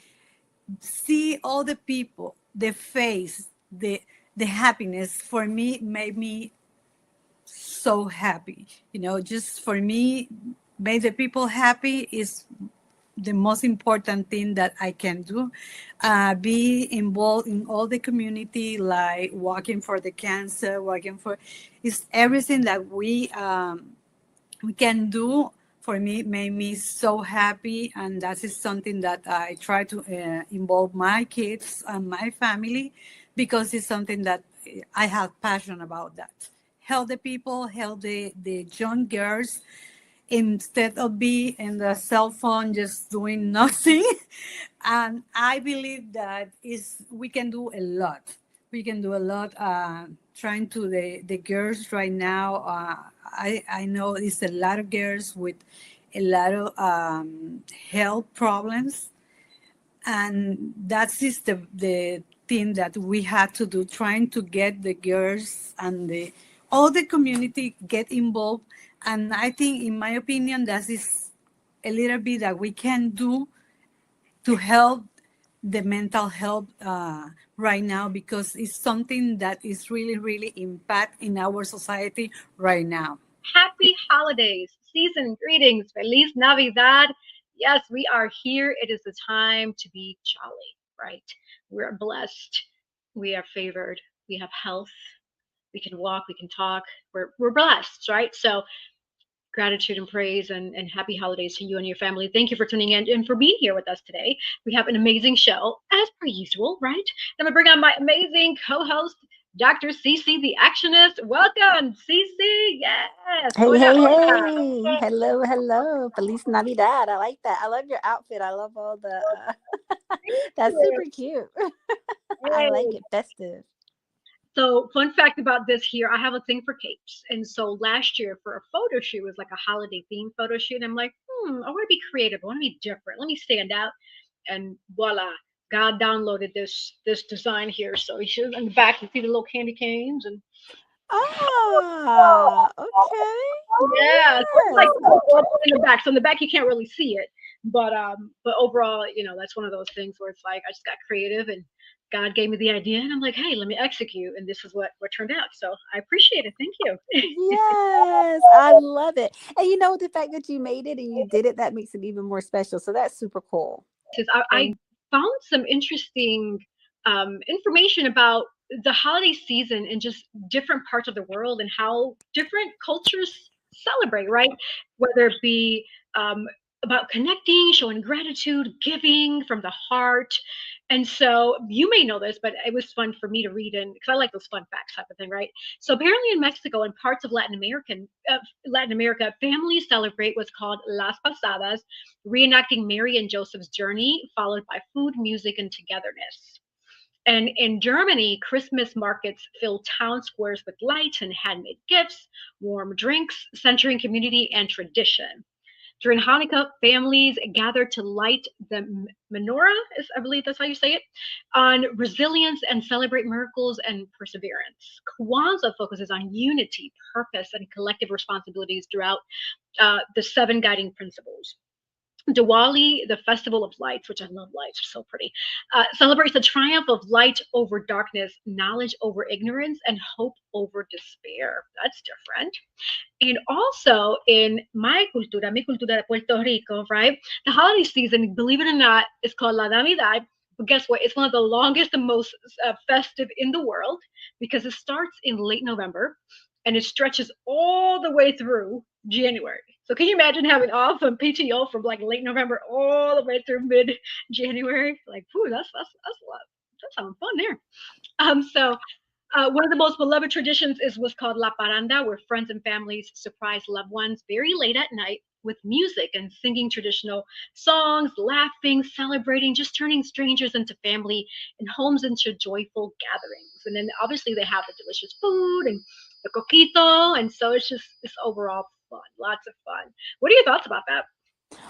see all the people, the face, the happiness for me made me so happy. Just for me, make the people happy is the most important thing that I can do. Be involved in all the community, like working for the cancer, working for, is everything that we can do. For me, made me so happy, and that is something that I try to involve my kids and my family, because it's something that I have passion about. That help the people, help the young girls, instead of being in the cell phone just doing nothing. And I believe that we can do a lot. We can do a lot. Trying to the girls right now. I know it's a lot of girls with a lot of health problems, and that is the thing that we have to do, trying to get the girls and all the community get involved. And I think, in my opinion, that is a little bit that we can do to help the mental health right now, because it's something that is really, really impact in our society right now. Happy holidays, season greetings, Feliz Navidad. Yes, we are here. It is the time to be jolly, right? We're blessed. We are favored. We have health. We can walk. We can talk. We're blessed, right? So gratitude and praise and happy holidays to you and your family. Thank you for tuning in and for being here with us today. We have an amazing show, as per usual, right? I'm going to bring on my amazing co-host, Dr. Cece, the Actionist. Welcome, Cece. Yes. Hey, Hola, hey, hola. hey. Hello, hello. Feliz Navidad. I like that. I love your outfit. I love all the, that's super cute. I like it. Festive. So, fun fact about this here, I have a thing for capes. And so last year for a photo shoot, it was like a holiday themed photo shoot. And I'm like, I want to be creative. I want to be different. Let me stand out. And voila, God downloaded this design here. So you should, in the back, you see the little candy canes and Okay. yeah, so it's like Yes. in the back. So in the back you can't really see it, but overall, that's one of those things where it's like I just got creative and God gave me the idea, and I'm like, hey, let me execute, and this is what turned out. So I appreciate it. Thank you. Yes, I love it. And the fact that you made it and you did it, that makes it even more special. So that's super cool. I found some interesting information about the holiday season in just different parts of the world and how different cultures celebrate, right? Whether it be about connecting, showing gratitude, giving from the heart. And so you may know this, but it was fun for me to read in because I like those fun facts type of thing, right? So apparently in Mexico and parts of Latin America, families celebrate what's called Las Pasadas, reenacting Mary and Joseph's journey, followed by food, music, and togetherness. And in Germany, Christmas markets fill town squares with lights and handmade gifts, warm drinks, centering community and tradition. During Hanukkah, families gather to light the menorah, I believe that's how you say it, on resilience and celebrate miracles and perseverance. Kwanzaa focuses on unity, purpose, and collective responsibilities throughout the 7 guiding principles. Diwali, the festival of lights, which I love lights, are so pretty, celebrates the triumph of light over darkness, knowledge over ignorance, and hope over despair. That's different. And also in mi cultura de Puerto Rico, right? The holiday season, believe it or not, is called La Navidad. But guess what? It's one of the longest and most festive in the world because it starts in late November and it stretches all the way through January. So can you imagine having off from PTO from like late November all the way through mid January? Like, whew, that's a lot. That's having fun there. So one of the most beloved traditions is what's called La Paranda, where friends and families surprise loved ones very late at night with music and singing traditional songs, laughing, celebrating, just turning strangers into family and homes into joyful gatherings. And then obviously they have the delicious food and the coquito. And so it's overall fun, lots of fun. What are your thoughts about that?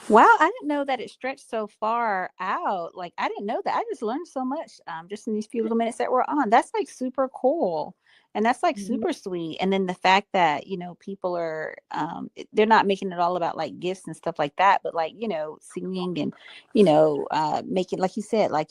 Wow, I didn't know that it stretched so far out. Like, I didn't know that. I just learned so much just in these few little minutes that we're on. That's like super cool. And that's like super sweet. And then the fact that, people are, they're not making it all about like gifts and stuff like that, but like, singing and, making, like you said, like,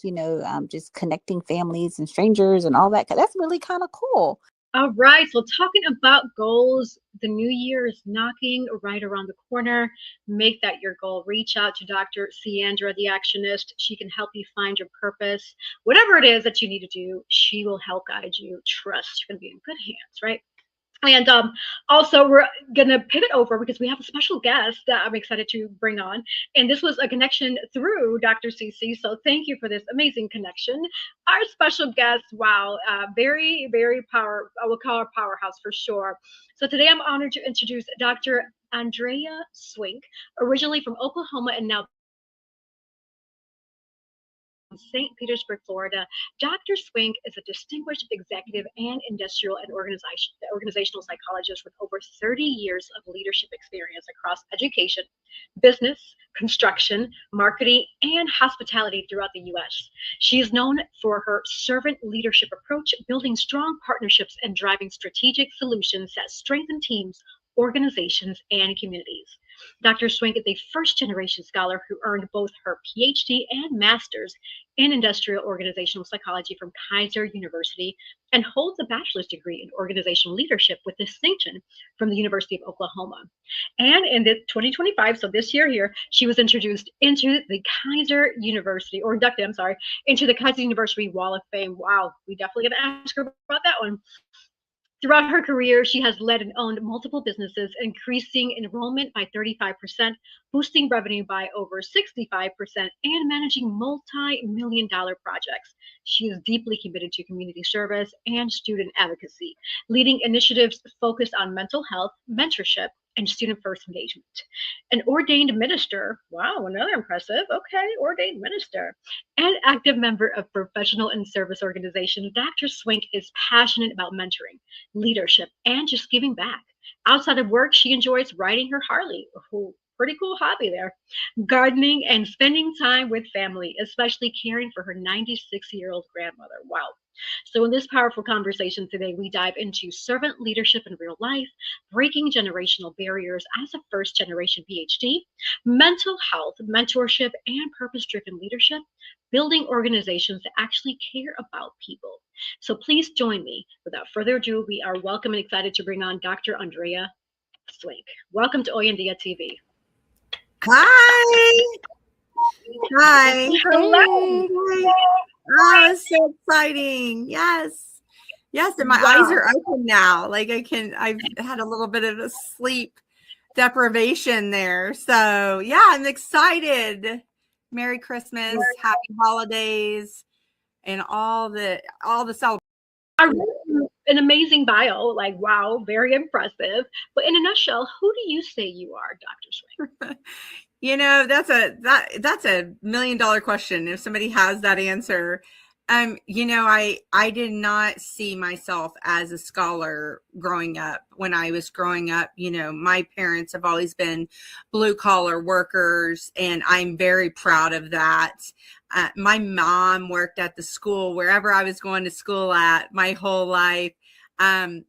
just connecting families and strangers and all that. That's really kind of cool. All right, so talking about goals, the new year is knocking right around the corner. Make that your goal. Reach out to Dr. Ceandrea, the Actionist. She can help you find your purpose. Whatever it is that you need to do, she will help guide you. Trust, you're going to be in good hands, right? And also, we're going to pivot over because we have a special guest that I'm excited to bring on. And this was a connection through Dr. CC. So thank you for this amazing connection. Our special guest, wow, very, very I will call her powerhouse for sure. So today I'm honored to introduce Dr. Ceandrea Swink, originally from Oklahoma and now St. Petersburg, Florida. Dr. Swink is a distinguished executive and industrial and organizational psychologist with over 30 years of leadership experience across education, business, construction, marketing, and hospitality throughout the U.S. She is known for her servant leadership approach, building strong partnerships and driving strategic solutions that strengthen teams, organizations, and communities. Dr. Swink is a first-generation scholar who earned both her PhD and master's in industrial organizational psychology from Kaiser University and holds a bachelor's degree in organizational leadership with distinction from the University of Oklahoma. And in 2025, so this year here, she was introduced into the Kaiser University, or inducted, I'm sorry, into the Kaiser University Wall of Fame. Wow, we definitely got to ask her about that one. Throughout her career, she has led and owned multiple businesses, increasing enrollment by 35%, boosting revenue by over 65%, and managing multi-million-dollar projects. She is deeply committed to community service and student advocacy, leading initiatives focused on mental health, mentorship, and student-first engagement. An ordained minister, wow, another impressive, okay, ordained minister, and active member of professional and service organizations, Dr. Swink is passionate about mentoring, leadership, and just giving back. Outside of work, she enjoys riding her Harley. Ooh, pretty cool hobby there. Gardening and spending time with family, especially caring for her 96-year-old grandmother. Wow. So in this powerful conversation today, we dive into servant leadership in real life, breaking generational barriers as a first-generation PhD, mental health, mentorship, and purpose-driven leadership, building organizations that actually care about people. So please join me. Without further ado, we are welcome and excited to bring on Dr. Ceandrea Swink. Welcome to Hoy En Día TV. Hi. Hi. Hello. Oh, it's so exciting. Yes. Yes. And my eyes are open now. Like I've had a little bit of a sleep deprivation there. So yeah, I'm excited. Merry Christmas, happy holidays, and all the celebrations. An amazing bio, like wow, very impressive. But in a nutshell, who do you say you are, Dr. Swink? You know, that's a $1 million question. If somebody has that answer, you know, I did not see myself as a scholar growing up. When I was growing up, you know, my parents have always been blue collar workers, and I'm very proud of that. My mom worked at the school wherever I was going to school at my whole life. I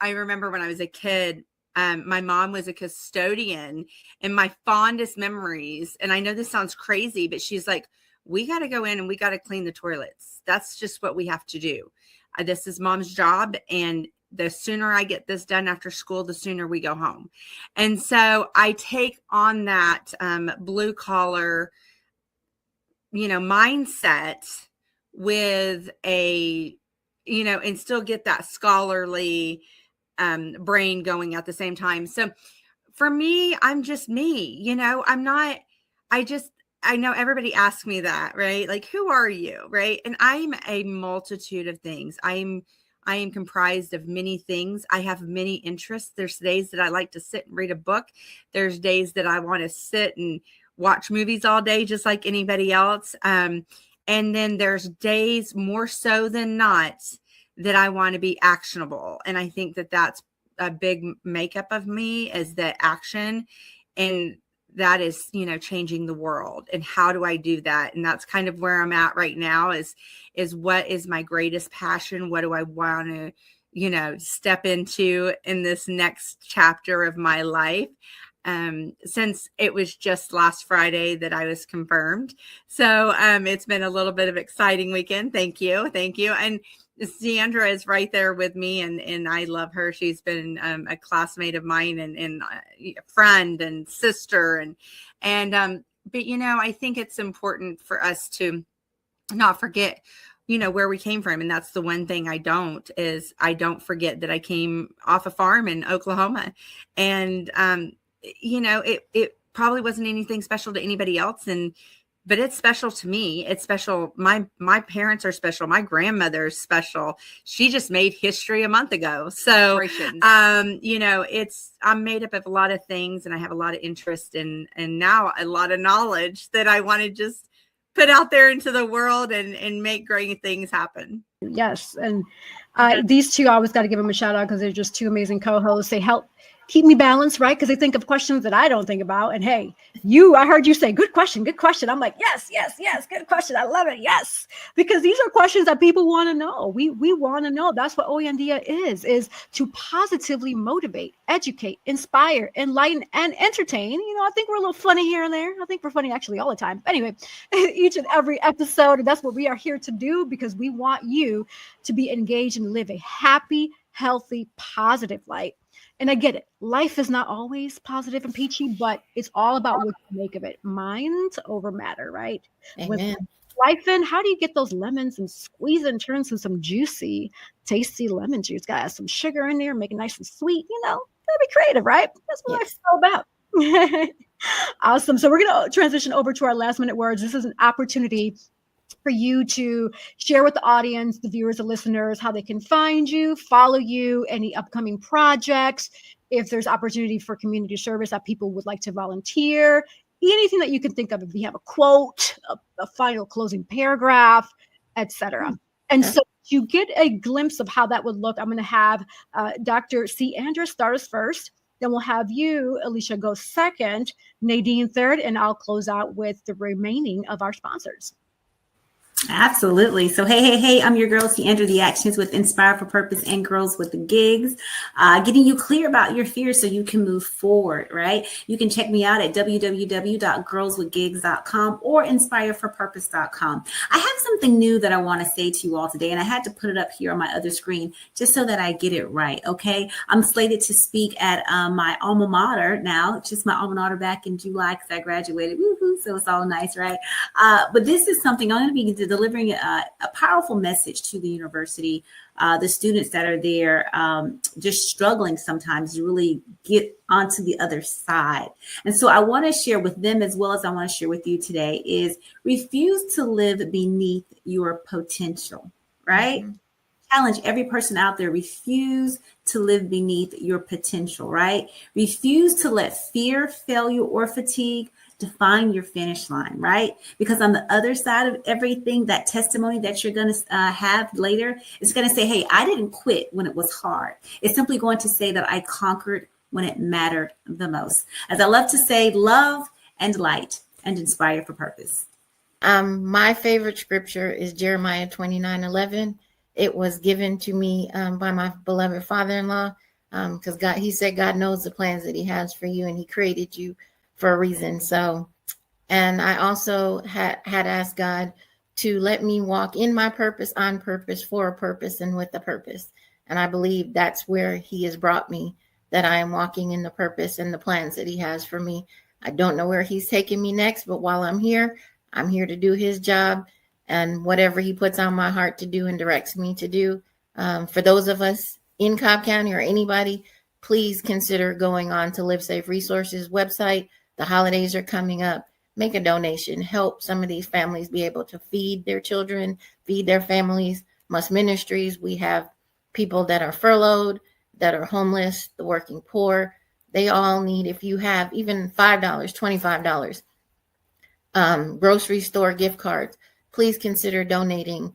remember when I was a kid, my mom was a custodian, and my fondest memories, and I know this sounds crazy, but she's like, we got to go in and we got to clean the toilets. That's just what we have to do. This is mom's job. And the sooner I get this done after school, the sooner we go home. And so I take on that blue collar, you know, mindset with a, you know, and still get that scholarly brain going at the same time. So for me, I'm just me, you know, I know everybody asks me that, right? Like, who are you? Right. And I'm a multitude of things. I am comprised of many things. I have many interests. There's days that I like to sit and read a book. There's days that I want to sit and watch movies all day, just like anybody else. And then there's days, more so than not, that I want to be actionable. And I think that that's a big makeup of me, is that action. And that is, you know, changing the world. And how do I do that? And that's kind of where I'm at right now, is what is my greatest passion? What do I want to, you know, step into in this next chapter of my life? Since it was just last Friday that I was confirmed. So it's been a little bit of exciting weekend. Thank you. Thank you. And Ceandrea is right there with me, and I love her. She's been a classmate of mine, and a friend and sister. But, you know, I think it's important for us to not forget, you know, where we came from. And that's the one thing I don't forget that I came off a farm in Oklahoma. And, you know, it probably wasn't anything special to anybody else. But it's special to me. It's special. My parents are special. My grandmother is special. She just made history a month ago. So, you know, I'm made up of a lot of things, and I have a lot of interest and now a lot of knowledge that I want to just put out there into the world and make great things happen. Yes. And these two, I always got to give them a shout out because they're just two amazing co-hosts. They help keep me balanced, right? Because they think of questions that I don't think about. And hey, I heard you say, good question. I'm like, yes, good question. I love it. Yes. Because these are questions that people want to know. We want to know. That's what Hoy En Día is to positively motivate, educate, inspire, enlighten, and entertain. You know, I think we're a little funny here and there. I think we're funny actually all the time. Anyway, each and every episode, and that's what we are here to do, because we want you to be engaged and live a happy, healthy, positive life. And I get it. Life is not always positive and peachy, but it's all about what you make of it. Mind over matter, right? Amen. Life in, how do you get those lemons and squeeze it and turn into some juicy, tasty lemon juice? Got some sugar in there, make it nice and sweet. You know, gotta be creative, right? That's what life's all about. Awesome. So we're going to transition over to our last minute words. This is an opportunity for you to share with the audience, the viewers, the listeners, how they can find you, follow you, any upcoming projects, if there's opportunity for community service that people would like to volunteer, anything that you can think of. If you have a quote, a final closing paragraph, etc. And so you get a glimpse of how that would look. I'm going to have Dr. Ceandrea start us first. Then we'll have you, Alicia, go second, Nadine third, and I'll close out with the remaining of our sponsors. Absolutely. So, hey, I'm your girl, Ceandrea, the Actionist with Inspire for Purpose and Girls with the Gigs, getting you clear about your fears so you can move forward, right? You can check me out at www.girlswithgigs.com or inspireforpurpose.com. I have something new that I want to say to you all today, and I had to put it up here on my other screen just so that I get it right, okay? I'm slated to speak at my alma mater now, just my alma mater back in July because I graduated, woohoo, so it's all nice, right? But this is something I'm going to be delivering a powerful message to the university, the students that are there, just struggling sometimes to really get onto the other side. And so I want to share with them, as well as I want to share with you today, is refuse to live beneath your potential, right? Mm-hmm. Challenge every person out there, refuse to live beneath your potential, right? Refuse to let fear, failure, or fatigue define your finish line, right? Because on the other side of everything, that testimony that you're going to have later is going to say, hey, I didn't quit when it was hard. It's simply going to say that I conquered when it mattered the most. As I love to say, love and light and inspire for purpose. My favorite scripture is Jeremiah 29:11. It was given to me by my beloved father-in-law, because he said God knows the plans that he has for you, and he created you for a reason. So, and I also had asked God to let me walk in my purpose, on purpose, for a purpose, and with a purpose. And I believe that's where he has brought me, that I am walking in the purpose and the plans that he has for me. I don't know where he's taking me next, but while I'm here to do his job, and whatever he puts on my heart to do and directs me to do. For those of us in Cobb County or anybody please consider going on to Live Safe Resources website. The holidays are coming up. Make a donation. Help some of these families be able to feed their children, feed their families. Must Ministries, we have people that are furloughed, that are homeless, the working poor. They all need, if you have even $5, $25, grocery store gift cards, please consider donating.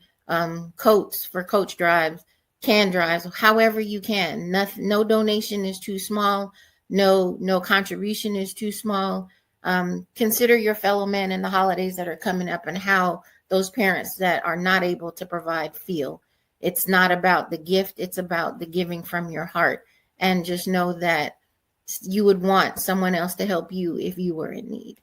Coats for coach drives, can drives, however you can. No donation is too small. No contribution is too small. Consider your fellow man in the holidays that are coming up and how those parents that are not able to provide feel. It's not about the gift. It's about the giving from your heart. And just know that you would want someone else to help you if you were in need.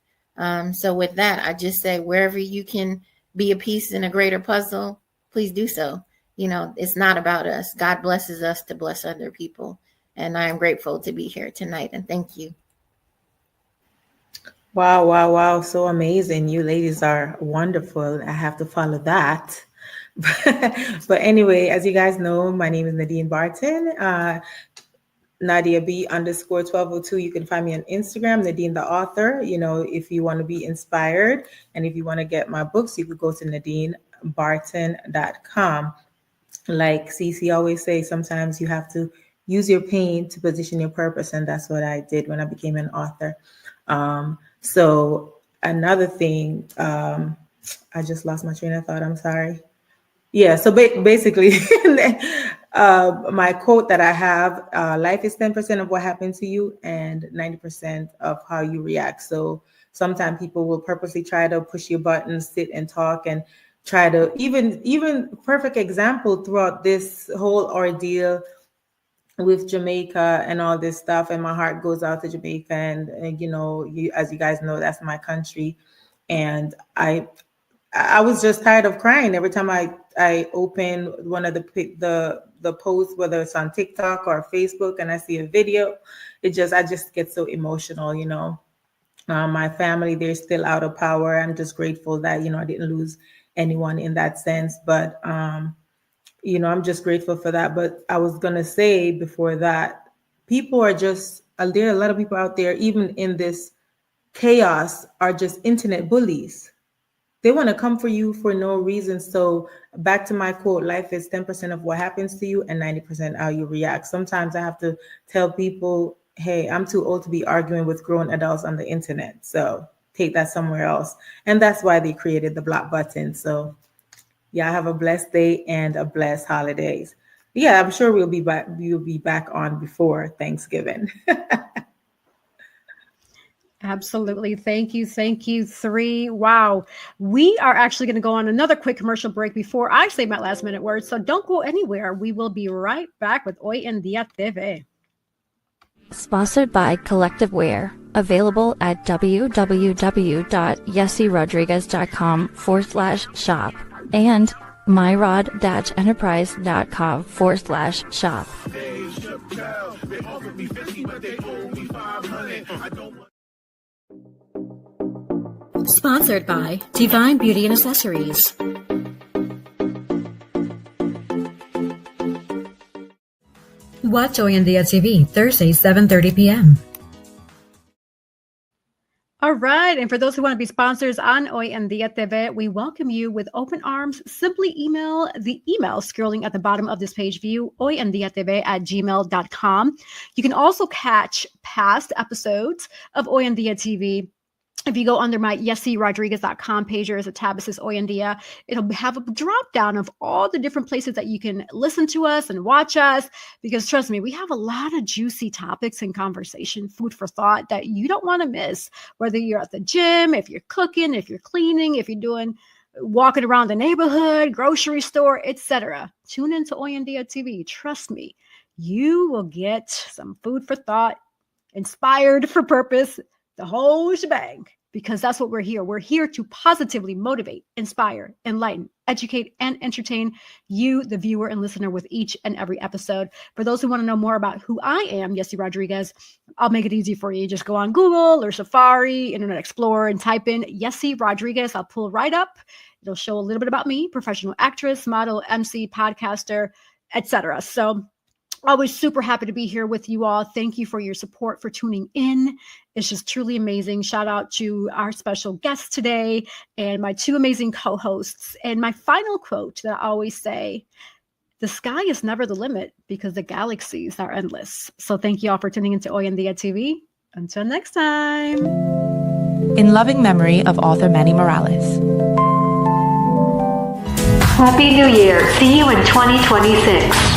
So with that, I just say wherever you can be a piece in a greater puzzle, please do so. You know, it's not about us. God blesses us to bless other people. And I am grateful to be here tonight. And thank you. Wow, wow, wow. So amazing. You ladies are wonderful. I have to follow that. But anyway, as you guys know, my name is Nadean Barton. Nadia B _1202. You can find me on Instagram, Nadine the author. You know, if you want to be inspired and if you want to get my books, you could go to NadineBarton.com. Like Cece always say, sometimes you have to use your pain to position your purpose. And that's what I did when I became an author. So another thing, I just lost my train of thought. I'm sorry. Yeah, so basically, my quote that I have, life is 10% of what happened to you and 90% of how you react. So sometimes people will purposely try to push your buttons, sit and talk and try to, even perfect example throughout this whole ordeal with Jamaica and all this stuff. And my heart goes out to Jamaica. And you know, as you guys know, that's my country. And I was just tired of crying every time I open one of the posts, whether it's on TikTok or Facebook, and I see a video. I just get so emotional, you know. My family, they're still out of power. I'm just grateful that, you know, I didn't lose anyone in that sense. But, you know, I'm just grateful for that. But I was going to say before that, people are just, there are a lot of people out there, even in this chaos, are just internet bullies. They want to come for you for no reason. So back to my quote, life is 10% of what happens to you and 90% how you react. Sometimes I have to tell people, hey, I'm too old to be arguing with grown adults on the internet. So take that somewhere else. And that's why they created the block button. So yeah, have a blessed day and a blessed holidays. Yeah, I'm sure we'll be back on before Thanksgiving. Absolutely. Thank you. Thank you. 3. Wow. We are actually going to go on another quick commercial break before I say my last minute words. So don't go anywhere. We will be right back with Hoy En Día TV. Sponsored by Collective Wear. Available at www.yesserodriguez.com/shop and myrod-enterprise.com/shop. Sponsored by Divine Beauty and Accessories. Watch Hoy En Día TV, Thursday, 7:30 p.m. All right. And for those who want to be sponsors on Hoy En Día TV, we welcome you with open arms. Simply email the email scrolling at the bottom of this page view, hoyendiatv@gmail.com. You can also catch past episodes of Hoy En Día TV. If you go under my YesseRodriguez.com page, there is a tab that says Hoy En Día. It'll have a drop down of all the different places that you can listen to us and watch us. Because trust me, we have a lot of juicy topics and conversation, food for thought that you don't want to miss. Whether you're at the gym, if you're cooking, if you're cleaning, if you're walking around the neighborhood, grocery store, etc. Tune into Hoy En Día TV. Trust me, you will get some food for thought, inspired for purpose, the whole shebang, because that's what we're here. We're here to positively motivate, inspire, enlighten, educate, and entertain you, the viewer and listener, with each and every episode. For those who want to know more about who I am, Yesse Rodriguez, I'll make it easy for you. Just go on Google or Safari, Internet Explorer, and type in Yesse Rodriguez. I'll pull right up. It'll show a little bit about me, professional actress, model, MC, podcaster, etc. So Always super happy to be here with you all. Thank you for your support, for tuning in. It's just truly amazing. Shout out to our special guest today and my two amazing co-hosts. And my final quote that I always say, the sky is never the limit because the galaxies are endless. So thank you all for tuning into Hoy En Día TV. Until next time. In loving memory of author Manny Morales. Happy New Year. See you in 2026.